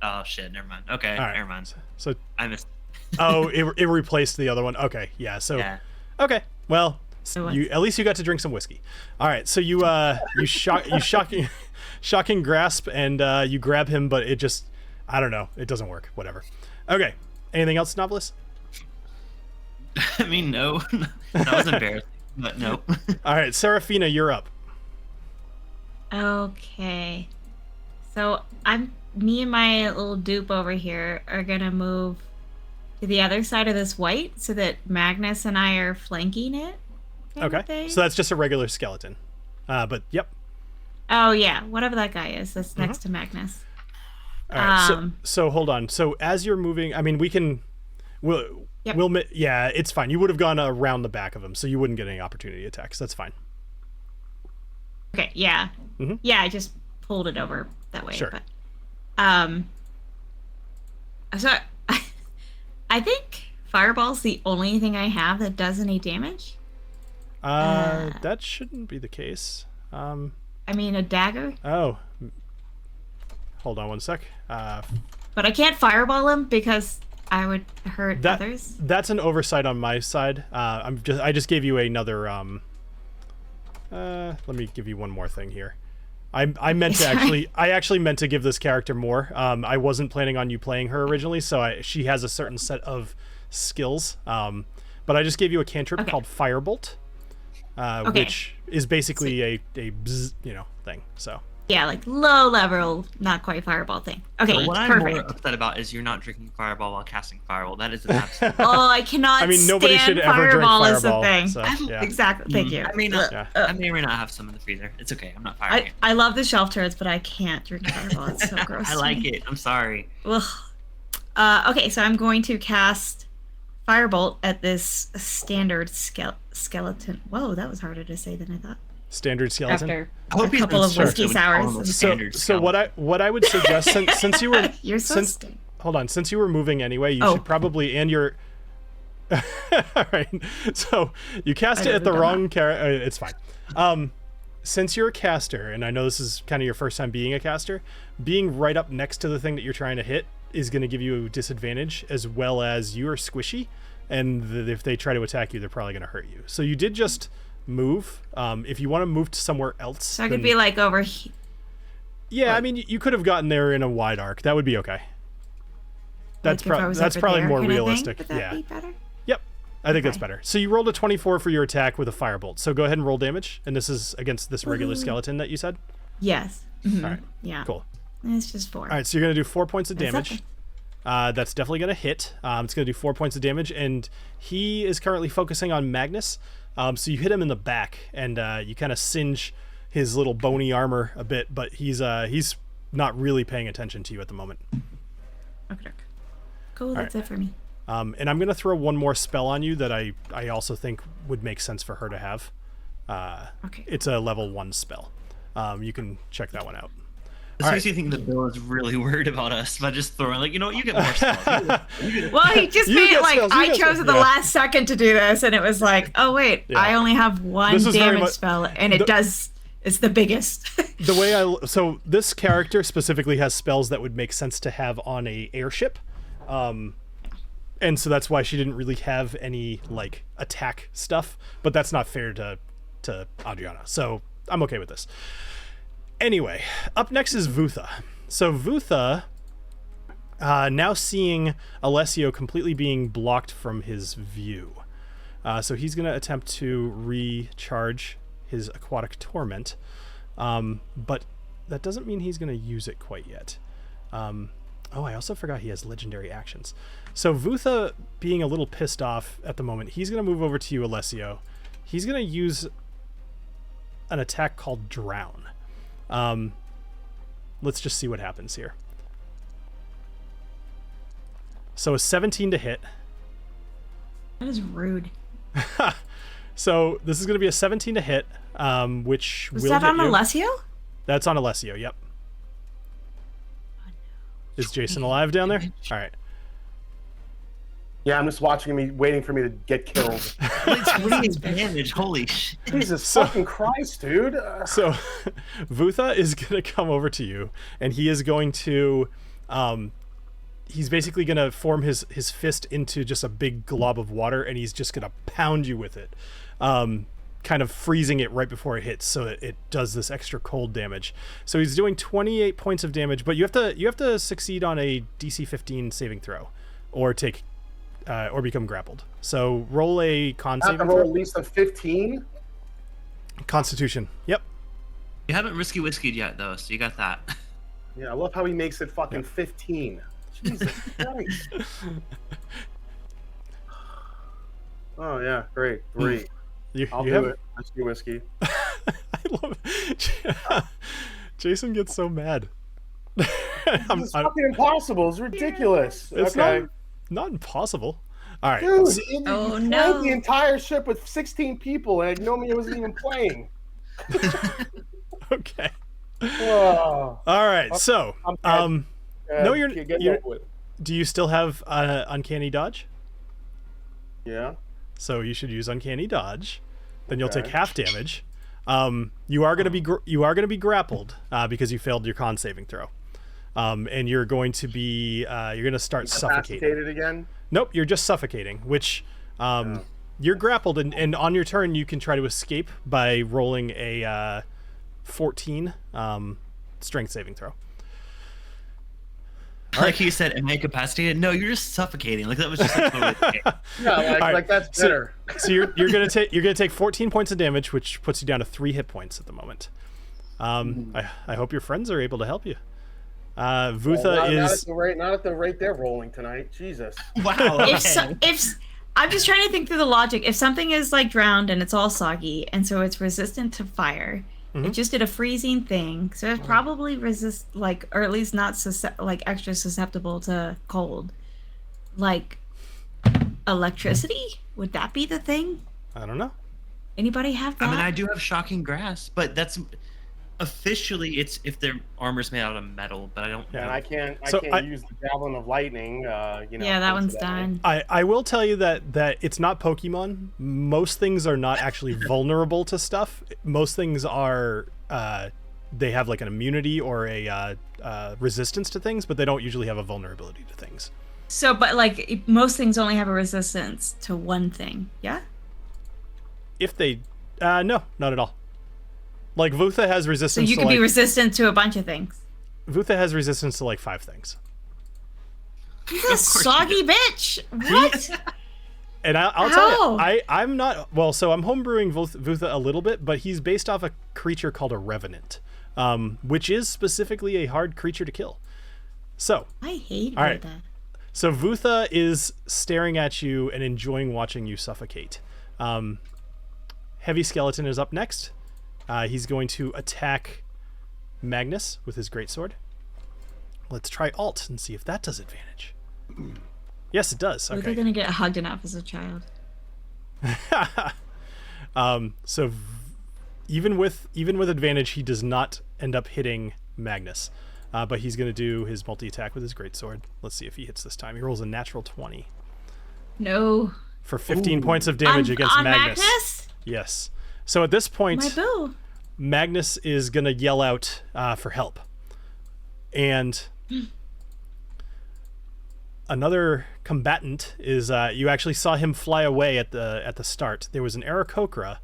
oh shit, never mind. Okay, All right. never mind. So I missed. oh, it replaced the other one. Okay, yeah. So Yeah. okay, well, was. you at least you got to drink some whiskey. All right, so you shocking grasp and you grab him, but it just I don't know, it doesn't work. Whatever. Okay, anything else, Knobolas? I mean, no, that was embarrassing, but no. All right, Serafina, you're up. Okay. So me and my little dupe over here are gonna move to the other side of this white so that Magnus and I are flanking it. kind of Okay, thing. so that's just a regular skeleton. But yep. Oh yeah, whatever that guy is that's next to Magnus. All right. So hold on. So as you're moving, I mean, yeah, it's fine. You would have gone around the back of him, so you wouldn't get any opportunity attacks. That's fine. Okay, yeah. Mhm. Yeah, I just pulled it over that way. Sure. But, so I think Fireball's the only thing I have that does any damage. That shouldn't be the case. I mean, a dagger. Oh. Hold on one sec. But I can't Fireball him because I would hurt others. That's an oversight on my side. I just gave you another. Let me give you one more thing here. I meant to I actually meant to give this character more. I wasn't planning on you playing her originally, so she has a certain set of skills. But I just gave you a cantrip called Firebolt, which is basically a bzz, thing. So. Yeah, like low level, not quite Fireball thing. Okay, But what I'm perfect. more upset about is you're not drinking Fireball while casting Fireball. That is an absolute. Oh, I cannot. I mean, nobody stand should ever drink Fireball as a Fireball, thing. so, yeah. Exactly. Thank you. I may or may not have some in the freezer. It's okay. I'm not firing it. I love the shelf turrets, but I can't drink Fireball. It's so gross. I like it. I'm sorry. Ugh. Okay, so I'm going to cast Firebolt at this standard skeleton. Whoa, that was harder to say than I thought. Standard skeleton. After I hope a couple of whiskey sours. So what I would suggest since you were You're so since you were moving anyway, you should probably all right. So you cast it at the wrong character. It's fine. Since you're a caster, and I know this is kind of your first time being a caster, being right up next to the thing that you're trying to hit is going to give you a disadvantage, as well as you are squishy, and if they try to attack you, they're probably going to hurt you. So you did just move. If you want to move to somewhere else, So I could be like over here. Yeah, I mean, you could have gotten there in a wide arc. That would be okay. That's probably more realistic. Would that be better? Yep, I think that's better. So you rolled a 24 for your attack with a firebolt. So go ahead and roll damage. And this is against this regular skeleton that you said? Yes. Mm-hmm. All right. Yeah. Cool. It's just 4. All right, so you're going to do 4 points of damage. That's definitely going to hit. It's going to do 4 points of damage. And he is currently focusing on Magnus. So you hit him in the back, and you kind of singe his little bony armor a bit, but he's not really paying attention to you at the moment. Okay. Cool, that's it for me. And I'm going to throw one more spell on you that I also think would make sense for her to have. Okay. It's a level 1 spell. You can check that one out. This makes me think the Bill is really worried about us by just throwing, you get more spells. Well, he just made it like I chose at the last second to do this, and it was like, oh wait, I only have one damage spell, and it's the biggest. The way so this character specifically has spells that would make sense to have on a airship, and so that's why she didn't really have any attack stuff. But that's not fair to Adriana, so I'm okay with this. Anyway, up next is Vutha. So Vutha, now seeing Alessio completely being blocked from his view. So he's going to attempt to recharge his Aquatic Torment. But that doesn't mean he's going to use it quite yet. Oh, I also forgot he has legendary actions. So Vutha, being a little pissed off at the moment, he's going to move over to you, Alessio. He's going to use an attack called Drown. Let's just see what happens here. So a 17 to hit. That is rude. So this is going to be a 17 to hit, which Was will that hit on you. Alessio? That's on Alessio, yep. Is Jason alive down there? All right. Yeah, I'm just watching me, waiting for me to get killed. It's 20 advantage. Holy shit. Jesus fucking Christ, dude. So Vutha is going to come over to you, and he is going to... he's basically going to form his fist into just a big glob of water, and he's just going to pound you with it, kind of freezing it right before it hits, so that it does this extra cold damage. So he's doing 28 points of damage, but you have to succeed on a DC 15 saving throw, or take, or become grappled. So roll a con I have to saving roll throw. at least a 15. Constitution. Yep. You haven't risky whiskeyed yet, though, so you got that. Yeah, I love how he makes it fucking 15. Jesus Christ. Oh yeah, great. 3. I'll do it. Risky whiskey. I love it. Jason gets so mad. It's fucking impossible. It's ridiculous. It's okay. not impossible. All right. Dude, Oh, you no. played the entire ship with 16 people, and Agnomeio wasn't even playing. Okay. Oh, All right. So, I'm dead. no, you're. do you still have Uncanny Dodge? Yeah. So you should use Uncanny Dodge. Then you'll Okay. take half damage. You are going to be grappled because you failed your con saving throw. And you're going to be you're going to start suffocating. Incapacitated again. Nope, you're just suffocating, which you're grappled, and on your turn you can try to escape by rolling a 14 strength saving throw. Like you said, am I incapacitated? No, you're just suffocating. Like that was just like, totally Yeah, right. like that's better. So you're gonna take 14 points of damage, which puts you down to 3 hit points at the moment. I hope your friends are able to help you. Vutha not at the rate they're rolling tonight. Jesus. Wow. If I'm just trying to think through the logic. If something is like drowned and it's all soggy, and so it's resistant to fire, it just did a freezing thing, so it's probably or at least not extra susceptible to cold. Like electricity? Would that be the thing? I don't know. Anybody have that? I mean, I do have shocking grasp, but that's officially it's if their armor's made out of metal, but I don't know. And I can't use the javelin of lightning. Yeah, that one's done. I will tell you that it's not Pokemon. Most things are not actually vulnerable to stuff. Most things are they have like an immunity or a resistance to things, but they don't usually have a vulnerability to things. So, but like most things only have a resistance to one thing. Yeah. If they, no, not at all. Like Vutha has So resistance. you to could be like, resistant to a bunch of things. Vutha has resistance to like 5 things. He's a soggy bitch. What? And I'll tell you, I'm not well. So I'm homebrewing Vutha a little bit, but he's based off a creature called a Revenant, which is specifically a hard creature to kill. So I hate all right. that. So Vutha is staring at you and enjoying watching you suffocate. Heavy Skeleton is up next. He's going to attack Magnus with his greatsword. Let's try Alt and see if that does advantage. Yes, it does. Okay. They're gonna get hugged enough as a child. So even with advantage, he does not end up hitting Magnus. But he's going to do his multi-attack with his greatsword. Let's see if he hits this time. He rolls a natural 20. No. For 15 points of damage against on Magnus. Yes. So at this point, My boo. Magnus is going to yell out for help. And another combatant is, you actually saw him fly away at the start. There was an Aarakocra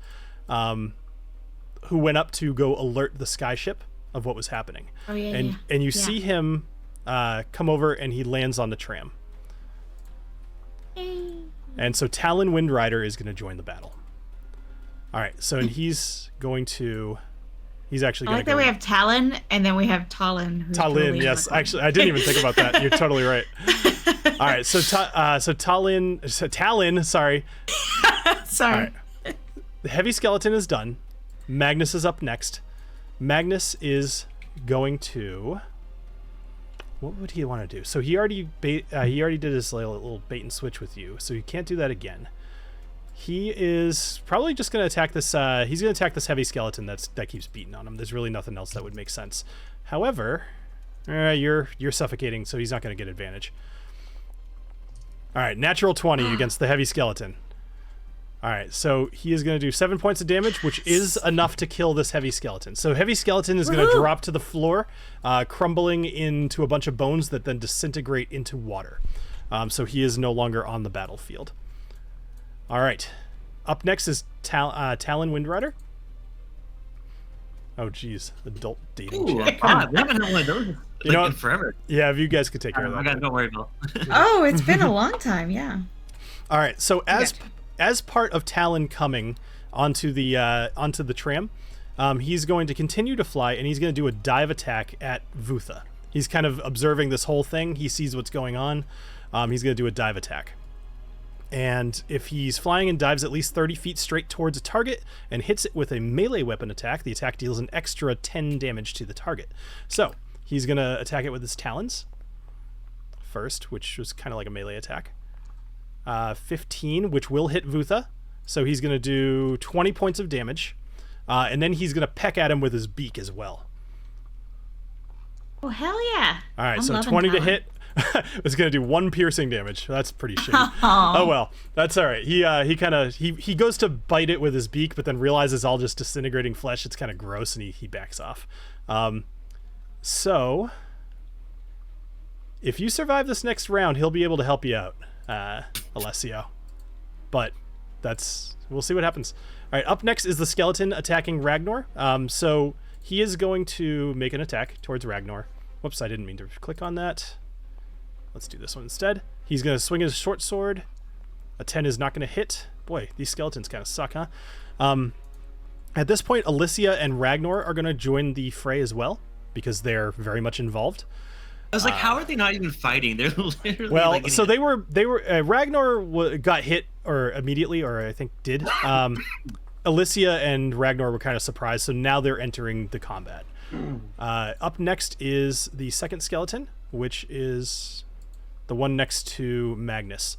who went up to go alert the skyship of what was happening. Oh yeah. And you see him come over, and he lands on the tram. And so TaLin Windrider is going to join the battle. All right, so and he's actually going to that we have TaLin, and then we have TaLin. TaLin, yes. Actually, I didn't even think about that. You're totally right. All right, so TaLin, sorry. Sorry. All right. The heavy skeleton is done. Magnus is up next. Magnus is going to... What would he want to do? So he already did his little bait and switch with you, so he can't do that again. He is probably just going to attack this. He's going to attack this heavy skeleton that keeps beating on him. There's really nothing else that would make sense. However, you're suffocating, so he's not going to get advantage. All right, natural 20 against the heavy skeleton. All right, so he is going to do 7 points of damage, which is enough to kill this heavy skeleton. So heavy skeleton is going to drop to the floor, crumbling into a bunch of bones that then disintegrate into water. So he is no longer on the battlefield. All right, up next is TaLin Windrider. Oh, geez, adult dating check. God, we haven't had one of those in forever. Yeah, if you guys could take care of that. Don't worry, Bill. Oh, it's been a long time, yeah. All right, so as part of TaLin coming onto the tram, he's going to continue to fly, and he's going to do a dive attack at Vutha. He's kind of observing this whole thing. He sees what's going on. He's going to do a dive attack. And if he's flying and dives at least 30 feet straight towards a target and hits it with a melee weapon attack, the attack deals an extra 10 damage to the target. So he's going to attack it with his talons first, which was kind of like a melee attack. 15, which will hit Vutha. So he's going to do 20 points of damage. And then he's going to peck at him with his beak as well. Oh, hell yeah. All right, so 20 to hit. It's going to do 1 piercing damage. That's pretty shitty. Oh well, that's all right. He goes to bite it with his beak, but then realizes all just disintegrating flesh. It's kind of gross, and he backs off. So if you survive this next round, he'll be able to help you out, Alessio. But we'll see what happens. All right, up next is the skeleton attacking Ragnar. So he is going to make an attack towards Ragnar. Whoops, I didn't mean to click on that. Let's do this one instead. He's going to swing his short sword. A 10 is not going to hit. Boy, these skeletons kind of suck, huh? At this point, Alicia and Ragnar are going to join the fray as well, because they're very much involved. I was like, how are they not even fighting? They're literally so they were Ragnar got hit immediately, or I think did. Alicia and Ragnar were kind of surprised, so now they're entering the combat. Up next is the second skeleton, which is the one next to Magnus.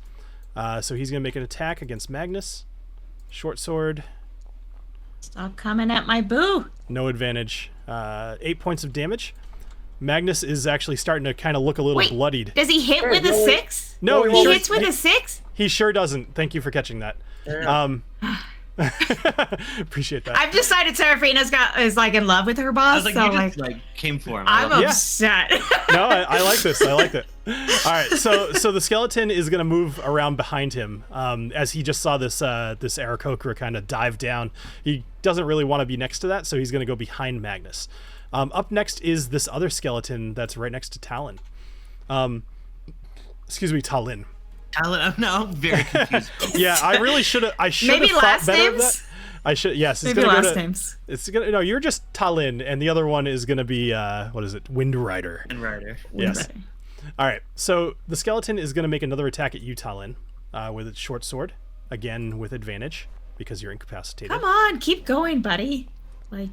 So he's going to make an attack against Magnus. Short sword. Stop coming at my boo. No advantage. 8 points of damage. Magnus is actually starting to kind of look a little bloodied. Does he hit with a 6? No, he hits with a 6? He sure doesn't. Thank you for catching that. Appreciate that. I've decided Seraphina's is like in love with her boss. I was like, you just came for him. I'm upset. No, I like this. I like it. All right, so the skeleton is going to move around behind him as he just saw this Aarakocra kind of dive down. He doesn't really want to be next to that, so he's going to go behind Magnus. Up next is this other skeleton that's right next to TaLin. Excuse me, TaLin. I'm now very confused. Yeah, I really should have. I should have thought better of that. I should. Yes, it's maybe last names. It's gonna. No, you're just TaLin, and the other one is gonna be what is it? Windrider. Windrider. Yes. All right. So the skeleton is gonna make another attack at you, TaLin, with its short sword, again with advantage because you're incapacitated. Come on, keep going, buddy. Like.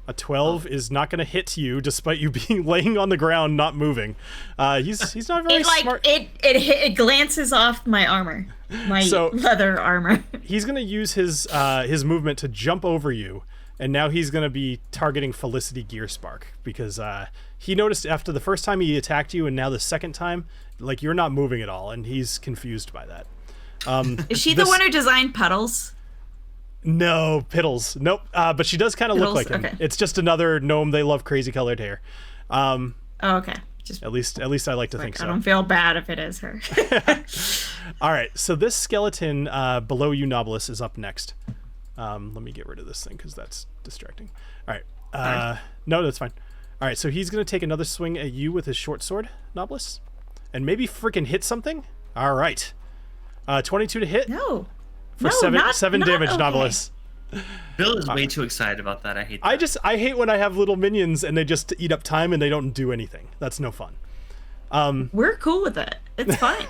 A 12 is not going to hit you, despite you being laying on the ground, not moving. He's not very smart. It glances off my armor, my leather armor. He's going to use his movement to jump over you, and now he's going to be targeting Felicity Gearspark because he noticed after the first time he attacked you, and now the second time, like you're not moving at all, and he's confused by that. Is she the one who designed Puddles? No, Piddles. Nope. But she does kind of look like him. Okay. It's just another gnome. They love crazy colored hair. Okay. Just at least I like to think so. I don't feel bad if it is her. All right. So this skeleton below you, Knobolas, is up next. Let me get rid of this thing because that's distracting. All right. No, that's fine. All right, so he's going to take another swing at you with his short sword, Knobolas, and maybe freaking hit something. All right. 22 to hit. No. For seven damage, okay. Knobolas. Bill is way too excited about that. I hate that. I hate when I have little minions and they just eat up time and they don't do anything. That's no fun. We're cool with it. It's fine.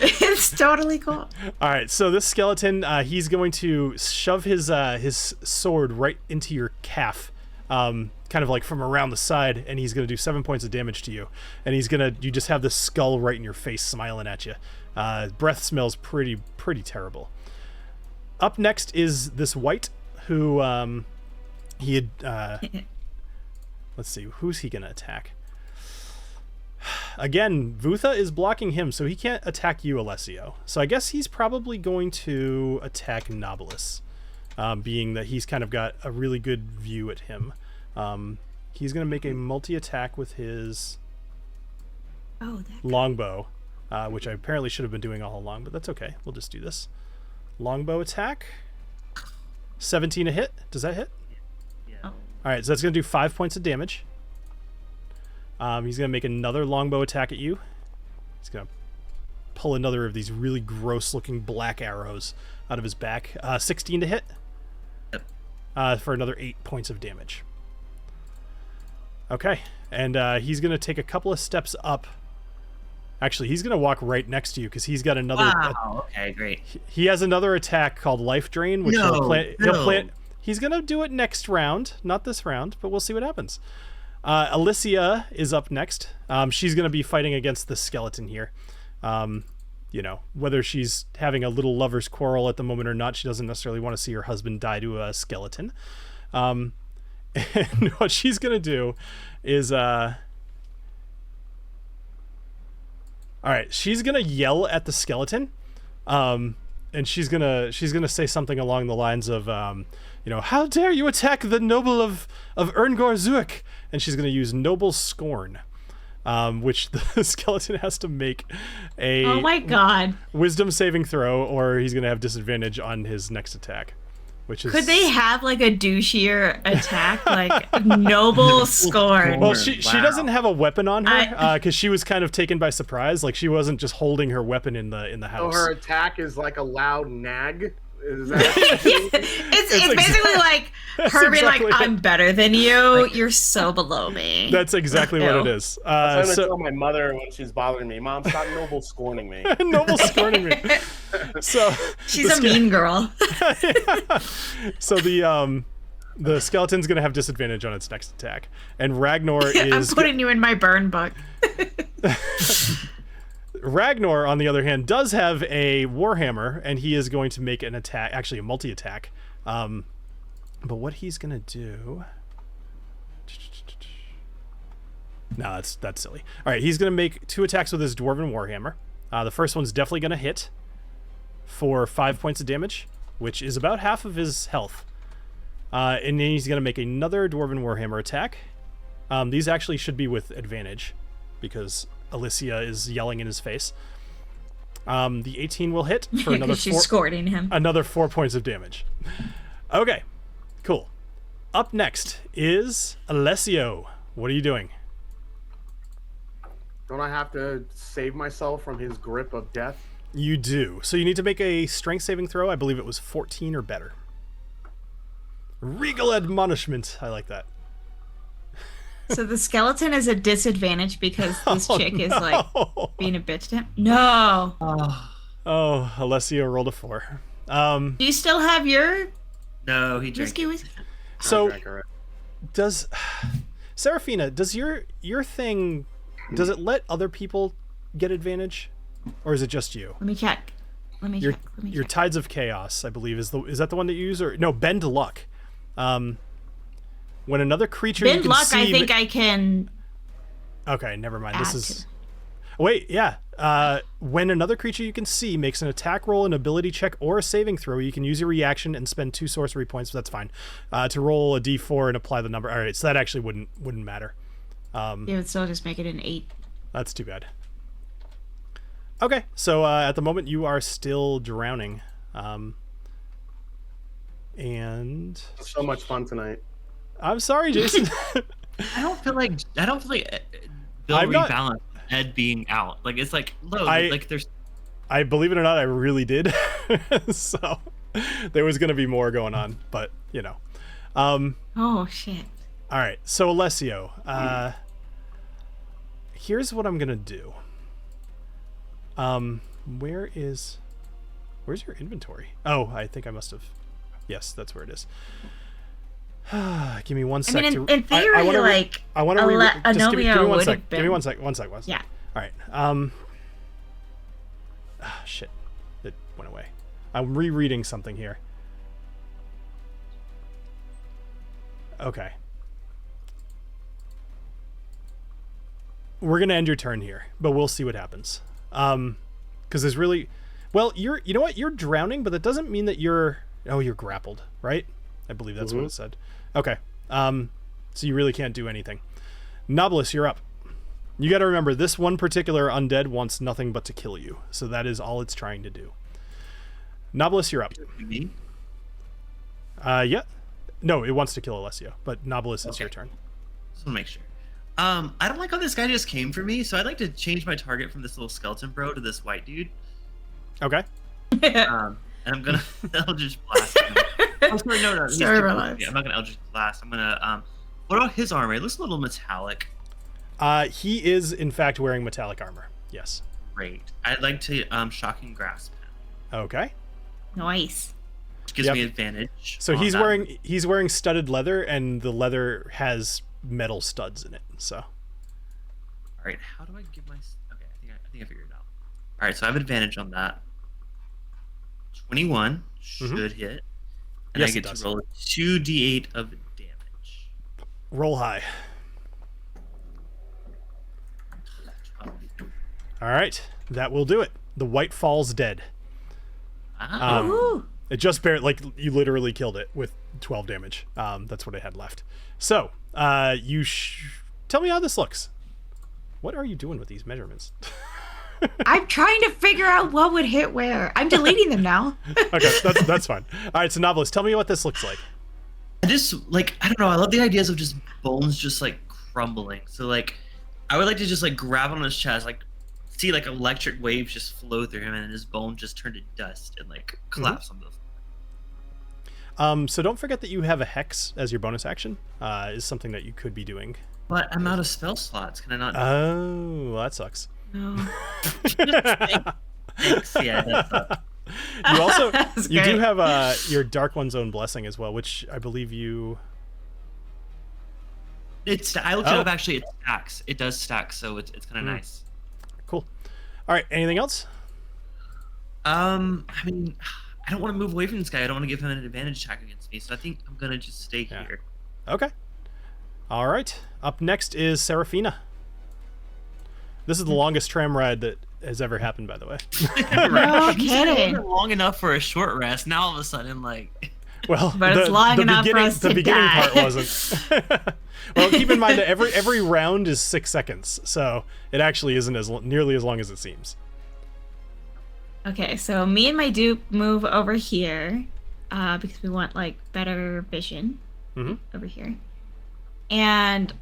It's totally cool. All right, so this skeleton, he's going to shove his sword right into your calf, kind of like from around the side, and he's going to do 7 points of damage to you. And you just have the skull right in your face, smiling at you. Breath smells pretty terrible. Up next is this wight, who he had. Let's see, who's he going to attack? Again, Vutha is blocking him, so he can't attack you, Alessio. So I guess he's probably going to attack Knobolas, being that he's kind of got a really good view at him. He's going to make a multi-attack with his longbow, which I apparently should have been doing all along, but that's okay. We'll just do this. Longbow attack. 17 to hit. Does that hit? Yeah. All right, so that's going to do 5 points of damage. He's going to make another longbow attack at you. He's going to pull another of these really gross-looking black arrows out of his back. 16 to hit. Yep. For another 8 points of damage. Okay, and he's going to take a couple of steps up. Actually, he's going to walk right next to you because he's got another... Wow, okay, great. He has another attack called Life Drain, which he'll plan... He's going to do it next round. Not this round, but we'll see what happens. Alicia is up next. She's going to be fighting against the skeleton here. Whether she's having a little lover's quarrel at the moment or not, she doesn't necessarily want to see her husband die to a skeleton. And what she's going to do is... All right, she's going to yell at the skeleton. And she's gonna say something along the lines of, how dare you attack the noble of Erngor Zuik? And she's gonna use Noble Scorn, which the skeleton has to make a oh my god wisdom saving throw, or he's gonna have disadvantage on his next attack. Which is... Could they have like a douchier attack, like Noble Scorn? Well, she doesn't have a weapon on her because she was kind of taken by surprise. Like she wasn't just holding her weapon in the house. So her attack is like a loud nag. Is that it's basically like her being like, "I'm better than you. You're so below me." That's exactly what it is. That's what I tell my mother when she's bothering me. Mom, stop noble scorning me. Noble scorning me. So she's a mean girl. So the skeleton's gonna have disadvantage on its next attack, and Ragnar is. I'm putting you in my burn book. Ragnar, on the other hand, does have a warhammer, and he is going to make an attack, actually a multi-attack. But what he's going to do... No, that's silly. All right, he's going to make 2 attacks with his dwarven warhammer. The first one's definitely going to hit for 5 points of damage, which is about half of his health. And then he's going to make another dwarven warhammer attack. These actually should be with advantage, because Alicia is yelling in his face. The 18 will hit for another she's scoring him. Another 4 points of damage. Okay, cool. Up next is Alessio. What are you doing? Don't I have to save myself from his grip of death? You do. So you need to make a strength saving throw. I believe it was 14 or better. Regal admonishment. I like that. So the skeleton is a disadvantage because this chick is like being a bitch to him. No. Oh, Alessio rolled a 4. Do you still have your? No, he drank. Whiskey? So does Seraphina? Does your thing? Does it let other people get advantage, or is it just you? Let me check. Your Tides of Chaos, I believe, is that the one that you use, or no? Bend Luck. When another creature Bend you can luck, see... I think I can... Okay, never mind. This is... Wait, yeah. When another creature you can see makes an attack roll, an ability check, or a saving throw, you can use your reaction and spend 2 sorcery points, that's fine, to roll a d4 and apply the number. All right, so that actually wouldn't matter. It would still just make it an 8. That's too bad. Okay, so at the moment you are still drowning. And... So much fun tonight. I'm sorry, Jason. I don't feel like Bill I'm not- rebalanced Ed being out. Like it's like low. Like there's. I believe it or not, I really did. So there was going to be more going on, but you know. Oh shit. All right, so Alessio, here's what I'm gonna do. Where's your inventory? Oh, I think I must have. Yes, that's where it is. Give me one sec. I mean, in theory, I wanna like, I want to read. Just give me Agnomeio one would sec. have Give me been- one sec. One sec. Yeah. All right. Shit, it went away. I'm rereading something here. Okay. We're gonna end your turn here, but we'll see what happens. Because there's really, well, you know what? You're drowning, but that doesn't mean that you're. Oh, you're grappled, right? I believe that's what it said. Okay. So you really can't do anything. Knobolas, you're up. You got to remember, this one particular undead wants nothing but to kill you, so that is all it's trying to do. Knobolas, you're up. Me? Yeah. No, it wants to kill Alessio, but Knobolas, it's Okay. your turn. Just want to make sure. I don't like how this guy just came for me, so I'd like to change my target from this little skeleton bro to this white dude. Okay. And I'm gonna Eldritch Blast him. Oh, sorry, no. he's Sorry too about close to that. me. I'm not gonna Eldritch Blast. I'm gonna What about his armor? It looks a little metallic. He is, in fact, wearing metallic armor. Yes. Great. I'd like to Shocking Grasp him, Okay. Nice. which gives Yep. me advantage. So on that. he's wearing studded leather, and the leather has metal studs in it. So. All right. How do I give my? Okay, I think I figured it out. All right, so I have advantage on that. 21 should hit, and Yes, I it get does. to roll a 2d8 of damage. Roll high. All right, that will do it. The white falls dead. Ah, Ooh. It just barely, like, you literally killed it with 12 damage. That's what it had left. So, tell me how this looks. What are you doing with these measurements? I'm trying to figure out what would hit where. I'm deleting them now. Okay, that's fine. All right, so Knobolas, tell me what this looks like. I just like I don't know. I love the ideas of just bones just like crumbling. So like, I would like to just like grab on his chest, like see like electric waves just flow through him, and his bone just turn to dust and like collapse on the floor. So don't forget that you have a hex as your bonus action. Is something that you could be doing. But I'm out of spell slots. Can I not? Oh, well, that sucks. No. Thanks. Yeah. That's, You also That's you do great. have your Dark One's Own Blessing as well, which I believe you. I looked it Oh. up. Actually, it stacks. It does stack, so it's kind of nice. Cool. All right. Anything else? I mean, I don't want to move away from this guy. I don't want to give him an advantage attack against me, so I think I'm gonna just stay Yeah. here. Okay. All right. Up next is Seraphina. This is the longest tram ride that has ever happened, by the way. No She's kidding. been long enough for a short rest. Now all of a sudden, like, Well, But it's long enough for us the to beginning die. part wasn't. Well, keep in mind that every round is 6 seconds, so it actually isn't nearly as long as it seems. Okay, so me and my dupe move over here because we want like better vision over here. And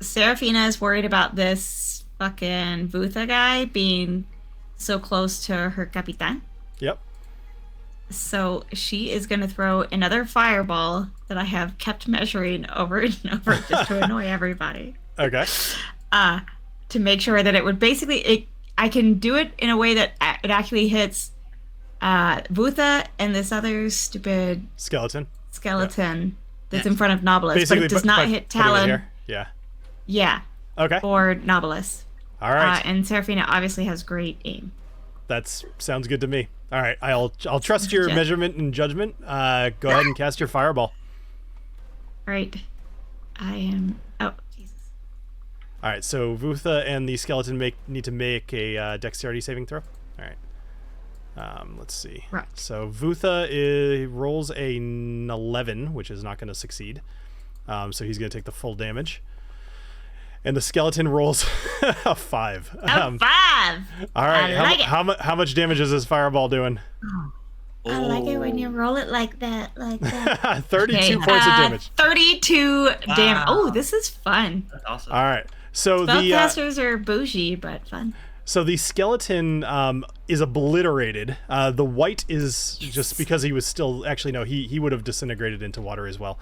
Seraphina is worried about this fucking Vutha guy being so close to her Capitan. Yep. So she is going to throw another fireball that I have kept measuring over and over just to annoy everybody. Okay. To make sure that it would basically, I can do it in a way that it actually hits Vutha and this other stupid Skeleton. skeleton that's in front of Knobolas, but Basically, it does not hit putting it TaLin. here. Yeah. Yeah, Okay. or Knobolas. All right. And Seraphina obviously has great aim. That sounds good to me. All right. I'll trust your Yeah. measurement and judgment. Go ahead and cast your fireball. Right. I am. Oh, Jesus. All right. So Vutha and the skeleton need to make a dexterity saving throw. All right. Let's see. Right. So Vutha rolls an 11, which is not going to succeed. So he's going to take the full damage. And the skeleton rolls a 5. Oh, 5! All right. I like it. How much damage is this fireball doing? I like it when you roll it like that. 32 points of damage. 32 damage. Wow. Oh, this is fun. That's awesome. All right. So Spellcasters are bougie, but fun. So the skeleton is obliterated. The white is just because he was still... Actually, no, he would have disintegrated into water as well.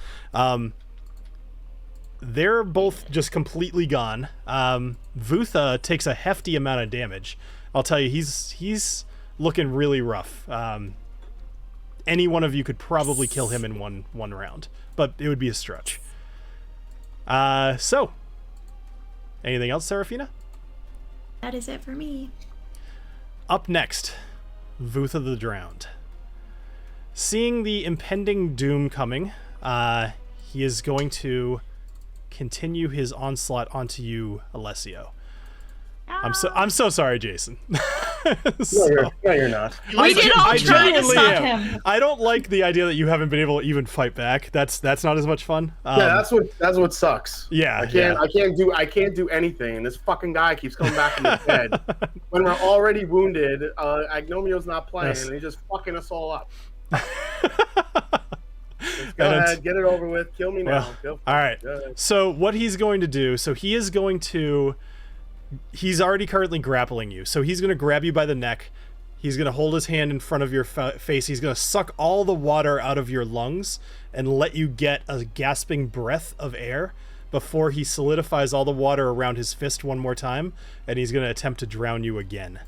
They're both just completely gone. Vutha takes a hefty amount of damage. I'll tell you, he's looking really rough. Any one of you could probably kill him in one round, but it would be a stretch. So, anything else, Seraphina? That is it for me. Up next, Vutha the Drowned. Seeing the impending doom coming, he is going to continue his onslaught onto you, Alessio. I'm so sorry, Jason. No, you're not. We did all try to genuinely stop am. him. I don't like the idea that you haven't been able to even fight back. That's not as much fun. Yeah, that's what sucks. Yeah, I can't do anything, and this fucking guy keeps coming back from his head. When we're already wounded, Agnomeio's not playing, and he's just fucking us all up. Let's go ahead, get it over with. Kill me now. All right. So what he's going to do? So he is going to. He's already currently grappling you. So he's going to grab you by the neck. He's going to hold his hand in front of your face. He's going to suck all the water out of your lungs and let you get a gasping breath of air before he solidifies all the water around his fist one more time, and he's going to attempt to drown you again.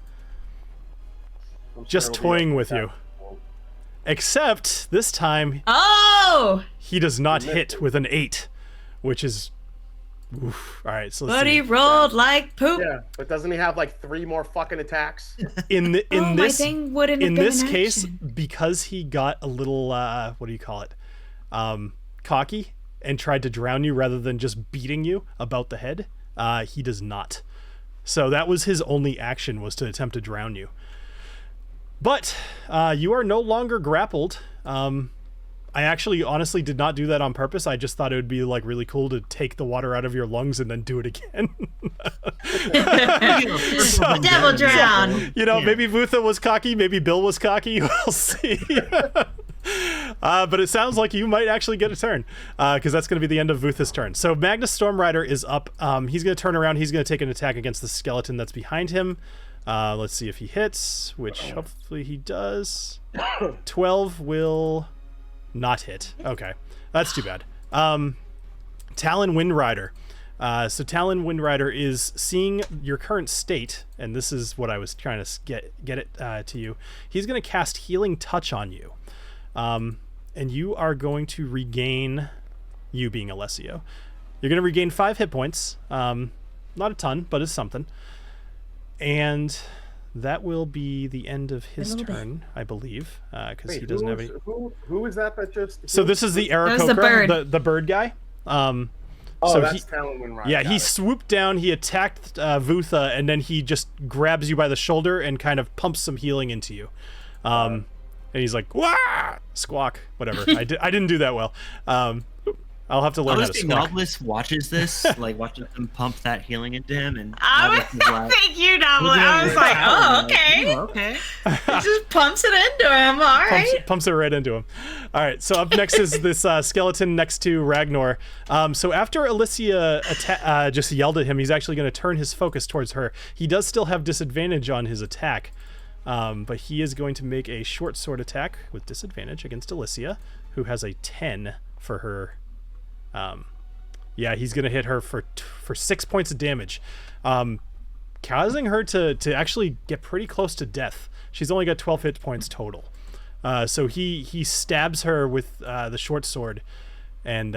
Just toying with you. Except this time, he does not hit with an 8, which is... Oof. All right, so let's But see. he rolled like poop. Yeah, but doesn't he have like 3 more fucking attacks? In my this thing wouldn't have in been this an case, action. because he got a little what do you call it, cocky and tried to drown you rather than just beating you about the head, he does not. So that was his only action, was to attempt to drown you. But you are no longer grappled. I actually honestly did not do that on purpose. I just thought it would be like really cool to take the water out of your lungs and then do it again. Devil drown. Maybe Vutha was cocky, maybe Bill was cocky. We'll see. But it sounds like you might actually get a turn, because that's going to be the end of Vutha's turn. So Magnus Stormrider is up. He's going to turn around. He's going to take an attack against the skeleton that's behind him. Let's see if he hits, which hopefully he does. 12 will... not hit. Okay, that's too bad. TaLin Windrider. So TaLin Windrider is seeing your current state, and this is what I was trying to get it to you. He's going to cast Healing Touch on you, and you are going to regain, you being Alessio, you're going to regain 5 hit points. Not a ton, but it's something. And that will be the end of his turn, I believe, because he doesn't have any. Who is that just? So this is the Aarakocra, the bird guy. So that's TaLin Windrider. Yeah, he swooped down, he attacked Vutha, and then he just grabs you by the shoulder and kind of pumps some healing into you. And he's like, "Wah!" Squawk, whatever. I didn't do that well. I'll have to learn how to squawk. Knobolas watches this, like watching them pump that healing into him, and Thank you, Knobolas. I was like, okay. He just pumps it into him. All right. Pumps it right into him. All right. So up next is this skeleton next to Ragnar. So after Alicia just yelled at him, he's actually going to turn his focus towards her. He does still have disadvantage on his attack, but he is going to make a short sword attack with disadvantage against Alicia, who has a 10 for her. He's gonna hit her for 6 points of damage, causing her to actually get pretty close to death. She's only got 12 hit points total. So he stabs her with the short sword, and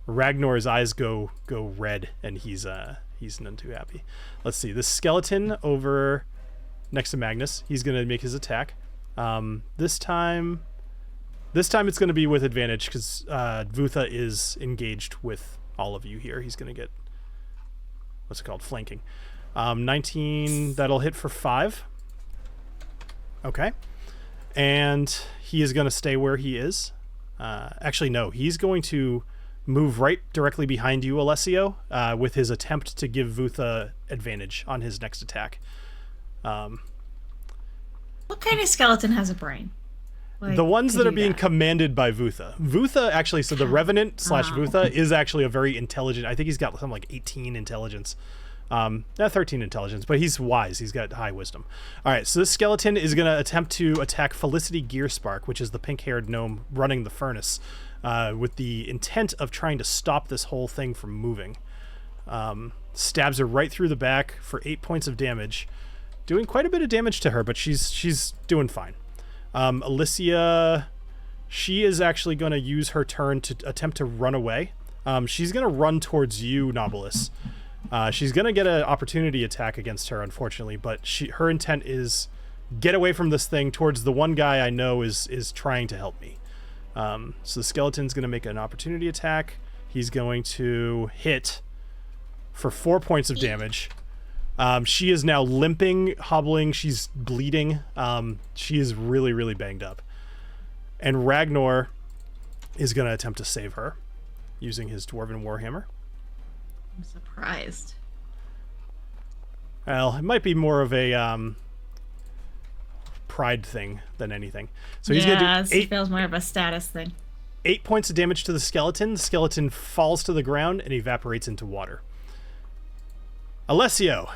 Ragnar's eyes go red, and he's none too happy. Let's see, this skeleton over next to Magnus, he's gonna make his attack. This time it's going to be with advantage because Vutha is engaged with all of you here. He's going to get, what's it called, flanking. 19, that'll hit for 5. Okay. And he is going to stay where he is. Actually, no, he's going to move right directly behind you, Alessio, with his attempt to give Vutha advantage on his next attack. What kind of skeleton has a brain? Like, the ones to that are do being that? commanded by Vutha. Vutha, actually, so the Revenant / Vutha is actually a very intelligent, I think he's got something like 18 intelligence. Not 13 intelligence, but he's wise. He's got high wisdom. All right, so this skeleton is going to attempt to attack Felicity Gearspark, which is the pink-haired gnome running the furnace, with the intent of trying to stop this whole thing from moving. Stabs her right through the back for 8 points of damage, doing quite a bit of damage to her, but she's doing fine. Alicia, she is actually going to use her turn to attempt to run away. She's going to run towards you, Knobolas. She's going to get an opportunity attack against her, unfortunately, but her intent is get away from this thing towards the one guy I know is trying to help me. So the skeleton's going to make an opportunity attack. He's going to hit for 4 points of damage. She is now limping, hobbling. She's bleeding. She is really, really banged up. And Ragnar is going to attempt to save her using his Dwarven Warhammer. I'm surprised. Well, it might be more of a pride thing than anything. So he's going to do it feels more of a status thing. 8 points of damage to the skeleton. The skeleton falls to the ground and evaporates into water. Alessio,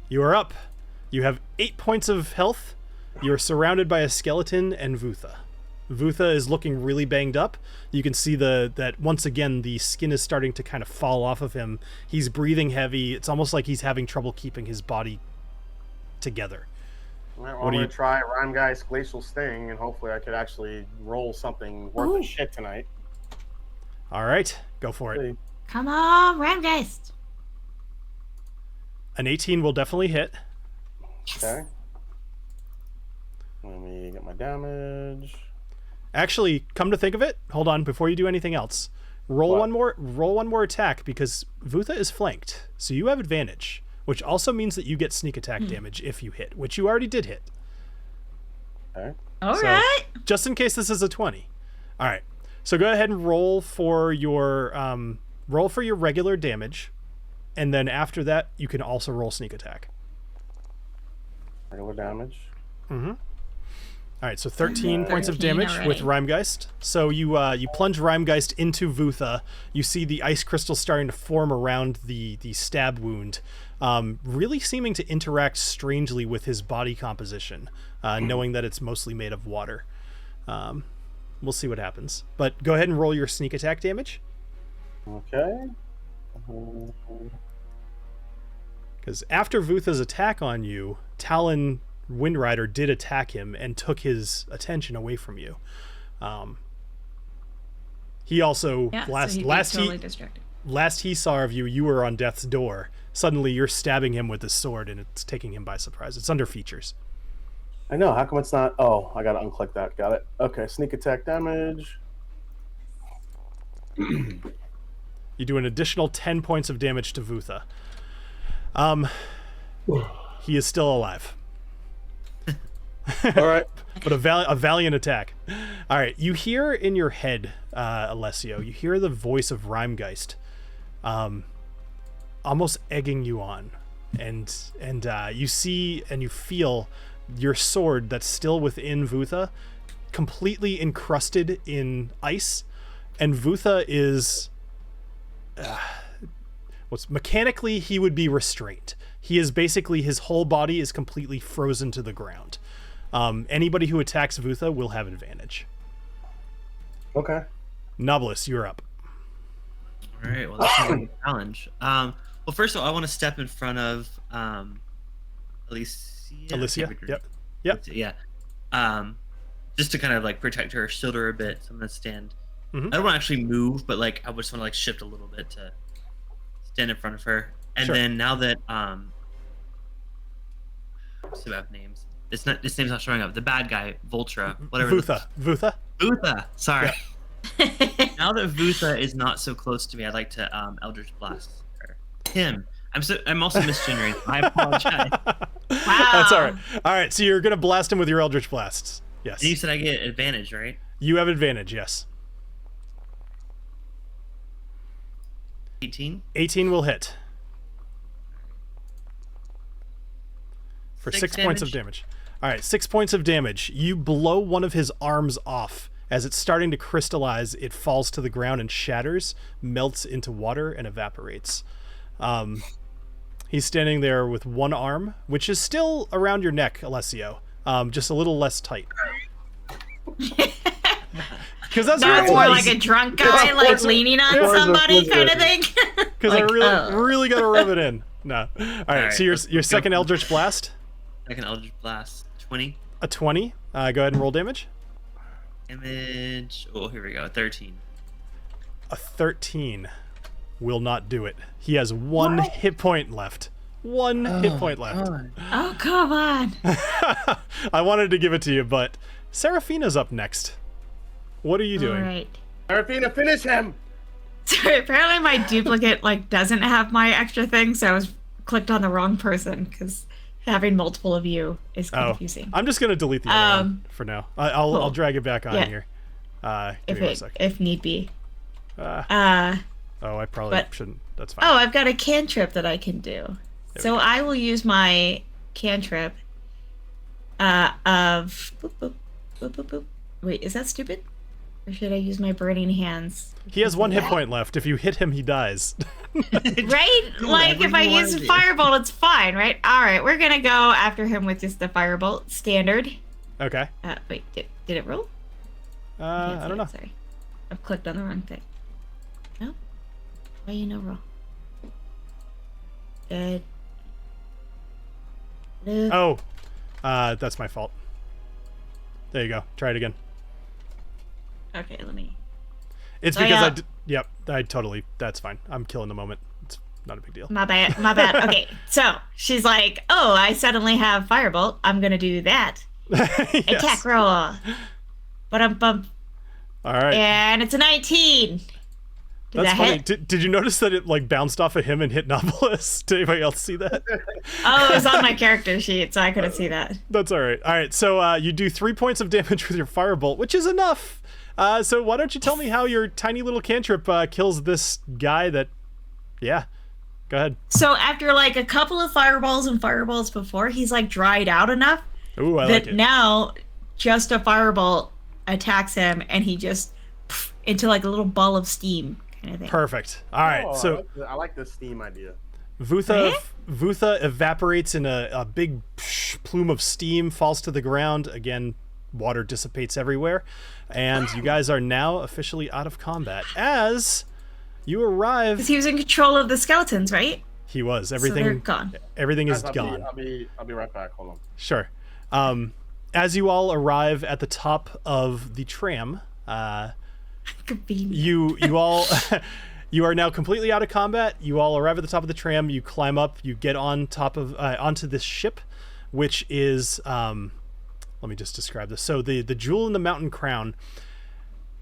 you are up. You have 8 points of health. You are surrounded by a skeleton and Vutha. Vutha is looking really banged up. You can see that once again the skin is starting to kind of fall off of him. He's breathing heavy. It's almost like he's having trouble keeping his body together. Well, I'm going to try Rhymegeist Glacial Sting, and hopefully I could actually roll something worth a shit tonight. All right, go for it. Come on, Ramgeist. An 18 will definitely hit. Okay. Let me get my damage. Actually, come to think of it, hold on, before you do anything else. Roll one more attack because Vutha is flanked. So you have advantage, which also means that you get sneak attack damage if you hit, which you already did hit. Okay. All right. Just in case this is a 20. All right. So go ahead and roll for your regular damage, and then after that you can also roll sneak attack. Regular damage. Mm-hmm. All right, so 13 points of 13 damage already. with Rhymegeist. So you plunge Rhymegeist into Vutha. You see the ice crystal starting to form around the stab wound, really seeming to interact strangely with his body composition, knowing that it's mostly made of water. We'll see what happens. But go ahead and roll your sneak attack damage. Okay. Because after Vutha's attack on you, TaLin Windrider did attack him and took his attention away from you. He also last he saw of you, you were on death's door. Suddenly you're stabbing him with his sword and it's taking him by surprise. It's under features. I know. How come it's not? Oh, I gotta unclick that. Got it. Okay. Sneak attack damage. You do an additional 10 points of damage to Vutha. He is still alive. All right. But a valiant attack. All right, you hear in your head, Alessio, you hear the voice of Rhymegeist, almost egging you on, and you see and you feel your sword that's still within Vutha, completely encrusted in ice, and Vutha is, mechanically he would be restrained. He is basically, his whole body is completely frozen to the ground. Anybody who attacks Vutha will have advantage. Okay. Knobolas, you're up. All right. Well, that's a challenge. Well, first of all, I want to step in front of Alicia. Yep. Yeah. Just to kind of like protect her shoulder a bit. So I'm gonna stand. I don't want to actually move, but like I just want to like shift a little bit to stand in front of her. And then now that so I have names. This name's not showing up. The bad guy, Voltra, whatever. Vutha. Sorry. Yeah. Now that Vutha is not so close to me, I'd like to Eldritch Blast her. Him. I'm also misgenerating. I apologize. Wow. That's all right. All right, so you're gonna blast him with your Eldritch Blasts. Yes. And you said I get advantage, right? You have advantage. Yes. 18. 18 will hit. For 6 points of damage. All right, 6 points of damage. You blow one of his arms off. As it's starting to crystallize, it falls to the ground and shatters, melts into water, and evaporates. He's standing there with one arm, which is still around your neck, Alessio, just a little less tight. Because that's more like a drunk guy, like leaning on somebody kind of thing. Because I really got to rub it in. No. All right, so your second Eldritch Blast. Second Eldritch Blast. 20. A 20. Go ahead and roll damage. Damage. Oh, here we go. 13. A 13 will not do it. He has one hit point left. One hit point left. God. Oh, come on. I wanted to give it to you, but Seraphina's up next. What are you doing? All right. Seraphina, finish him! So apparently my duplicate doesn't have my extra thing, so I was clicked on the wrong person because having multiple of you is confusing. I'm just gonna delete the other one for now. I'll drag it back on here. Give me a sec. If need be. I probably shouldn't. That's fine. Oh, I've got a cantrip that I can do. So I will use my cantrip of boop, boop, boop, boop, boop. Wait, is that stupid? Or should I use my burning hands? He has one hit point left. If you hit him, he dies. Right? Like, if I use a firebolt, it's fine, right? All right, we're going to go after him with just the firebolt. Standard. Okay. Wait, did it roll? I don't know. Sorry. I've clicked on the wrong thing. No? Why you no roll? That's my fault. There you go. Try it again. Okay, let me... It's because I totally... That's fine. I'm killing the moment. It's not a big deal. My bad. Okay, so she's like, oh, I suddenly have firebolt. I'm going to do that. Yes. Attack roll. Bump. All right. And it's a 19. That's funny. Did you notice that it bounced off of him and hit Knobolas? Did anybody else see that? Oh, it was on my character sheet, so I couldn't see that. That's all right. All right, so you do 3 points of damage with your firebolt, which is enough. So why don't you tell me how your tiny little cantrip kills this guy that... Yeah, go ahead. So after a couple of fireballs before, he's dried out enough that now just a firebolt attacks him and he just into a little ball of steam. Kind of thing. Perfect. All right, so I like the steam idea. Vutha evaporates in a big plume of steam, falls to the ground. Again, water dissipates everywhere, and you guys are now officially out of combat as you arrive. Because he was in control of the skeletons, right? He was. So they're gone. Everything is Guys, gone. I'll be right back. Hold on. Sure. As you all arrive at the top of the tram, you all you are now completely out of combat. You all arrive at the top of the tram. You climb up. You get on top of onto this ship, which is let me just describe this. So the Jewel in the Mountain Crown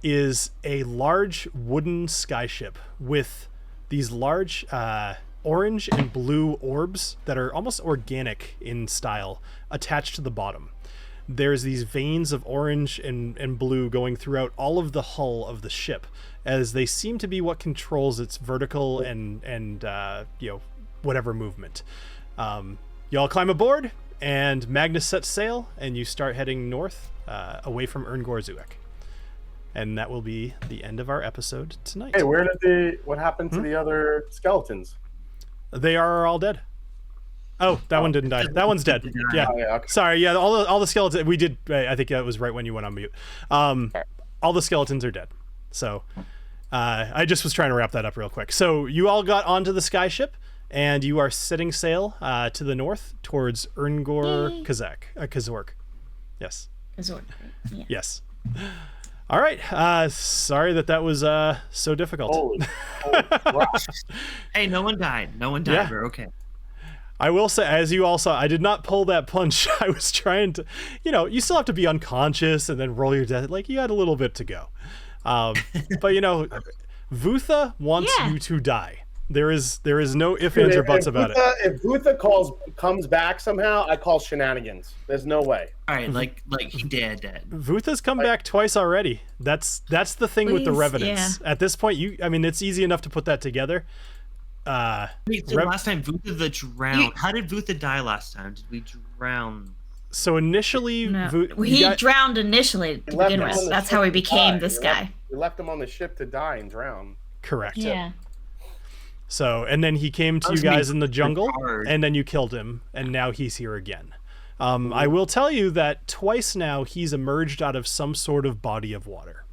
is a large wooden skyship with these large orange and blue orbs that are almost organic in style attached to the bottom. There's these veins of orange and blue going throughout all of the hull of the ship, as they seem to be what controls its vertical and whatever movement. You all climb aboard, and Magnus sets sail, and you start heading north away from Erngorzuk. And that will be the end of our episode tonight. Hey, what happened to the other skeletons? They are all dead. Oh, that one didn't die. That one's dead. Yeah. Oh, yeah, okay. Sorry. Yeah. All the skeletons. We did. I think that was right when you went on mute. All the skeletons are dead. So, I just was trying to wrap that up real quick. So you all got onto the skyship, and you are setting sail to the north towards Kazork. Yes. Kazork. Yeah. Yes. All right. Sorry that was so difficult. Holy Hey, no one died. Yeah. We're okay. I will say, as you all saw, I did not pull that punch. I was trying to, you still have to be unconscious and then roll your death. You had a little bit to go. But, Vutha wants you to die. There is no ifs, ands, or buts about it. If Vutha comes back somehow, I call shenanigans. There's no way. All right, like he dead. Vutha's come back twice already. That's the thing with the Revenants. Yeah. At this point, it's easy enough to put that together. Wait, so last time Vutha drowned. How did Vutha die last time? Did we drown? So initially, No. you He got- drowned initially to left begin him on with. the That's ship how he to became die. this guy. We left him on the ship to die and drown. correct. Yeah. So, and then he came to That you was guys me in the jungle, hard. and then you killed him, and now he's here again. I will tell you that twice now he's emerged out of some sort of body of water.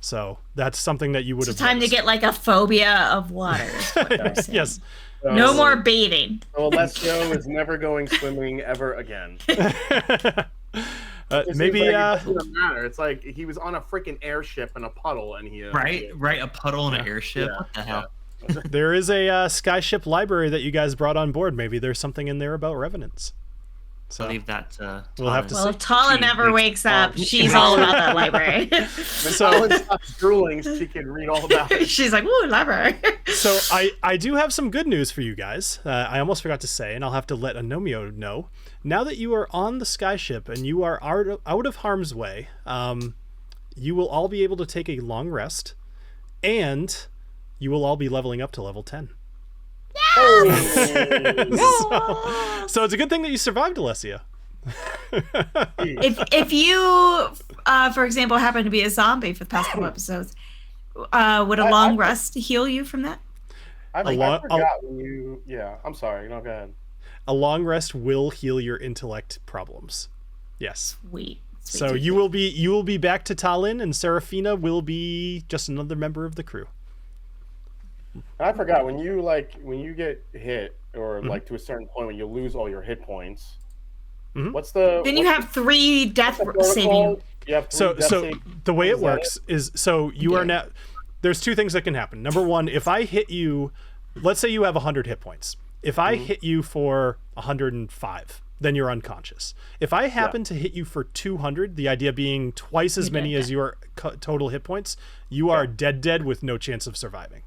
So that's something that you would have. It's time to get like a phobia of water. Is what we're saying. Yes. No So- more bathing. So Alessio is never going swimming ever again. It Maybe. seems like it doesn't matter. It's like he was on a freaking airship in a puddle, and he Right, a puddle in an airship. Yeah, What the hell? There is a skyship library that you guys brought on board. Maybe there's something in there about revenants. So I'll leave that to. We'll have to Well, if TaLin never wakes up, she's all about that library. When Colin stops drooling, she can read all about it. She's like, "Ooh, library." So I do have some good news for you guys. I almost forgot to say, and I'll have to let Agnomeio know. Now that you are on the skyship and you are out of harm's way, you will all be able to take a long rest, and you will all be leveling up to level 10. So it's a good thing that you survived, Alessio. If you, for example, happen to be a zombie for the past couple episodes, would a long rest heal you from that? I lot- forgot when you. Yeah, I'm sorry. No, go ahead. A long rest will heal your intellect problems. Yes. Sweet. So you will be back to TaLin, and Serafina will be just another member of the crew. I forgot when you get hit or like to a certain point when you lose all your hit points. What's the? Then you have 3 death saving. You have So the way it works is you are Okay. now. There's 2 things that can happen. Number one, if I hit you, let's say you have 100 hit points. If I hit you for 105, then you're unconscious. If I happen to hit you for 200, the idea being twice as many as your total hit points, you are dead with no chance of surviving.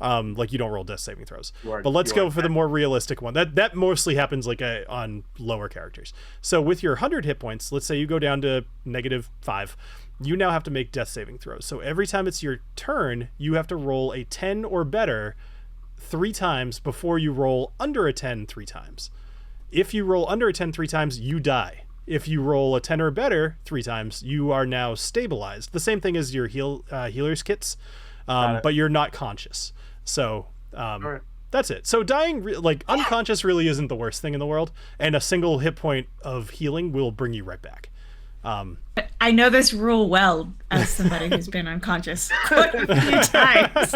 Like you don't roll death saving throws. But let's go for the more realistic one. That mostly happens like on lower characters. So with your 100 hit points, let's say you go down to -5, you now have to make death saving throws. So every time it's your turn, you have to roll a 10 or better 3 times before you roll under a 10 3 times. If you roll under a 10 3 times, you die. If you roll a 10 or better 3 times, you are now stabilized. The same thing as your healer's kits, but you're not conscious. So that's it. So dying, unconscious really isn't the worst thing in the world, and a single hit point of healing will bring you right back. I know this rule well as somebody who's been unconscious quite a few times.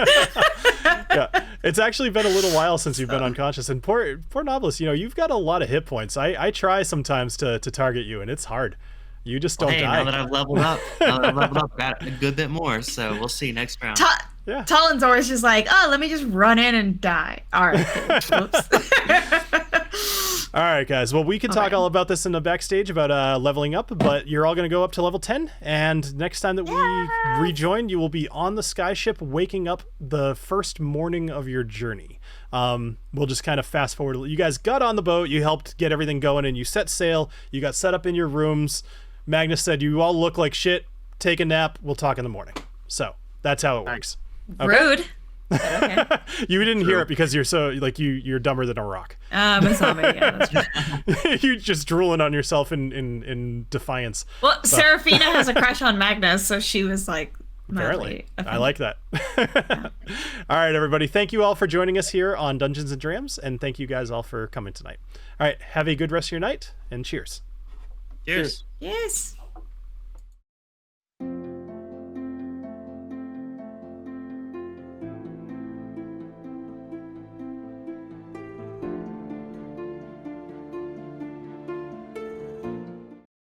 Yeah, it's actually been a little while since you've been unconscious, and poor Knobolas, you've got a lot of hit points. I try sometimes to target you, and it's hard. You just don't die. Now that I've leveled up, got a good bit more. So we'll see next round. Yeah. TaLin's always just like, "Oh, let me just run in and die." All right, cool. Whoops. All right, guys. Well, we could talk all about this in the backstage about leveling up, but you're all going to go up to level 10, and next time that we rejoin, you will be on the skyship waking up the first morning of your journey. We'll just kind of fast forward. You guys got on the boat, you helped get everything going, and you set sail. You got set up in your rooms. Magnus said, "You all look like shit. Take a nap. We'll talk in the morning." So that's how it works. Rude. But okay. You didn't hear it because you're so you're dumber than a rock. I'm a zombie. Yeah, that's true. You're just drooling on yourself in defiance. Well, Serafina has a crush on Magnus, so she was like, Apparently. mildly I like that. All right, everybody. Thank you all for joining us here on Dungeons and Drams, and thank you guys all for coming tonight. All right, have a good rest of your night, and cheers. Cheers. Yes.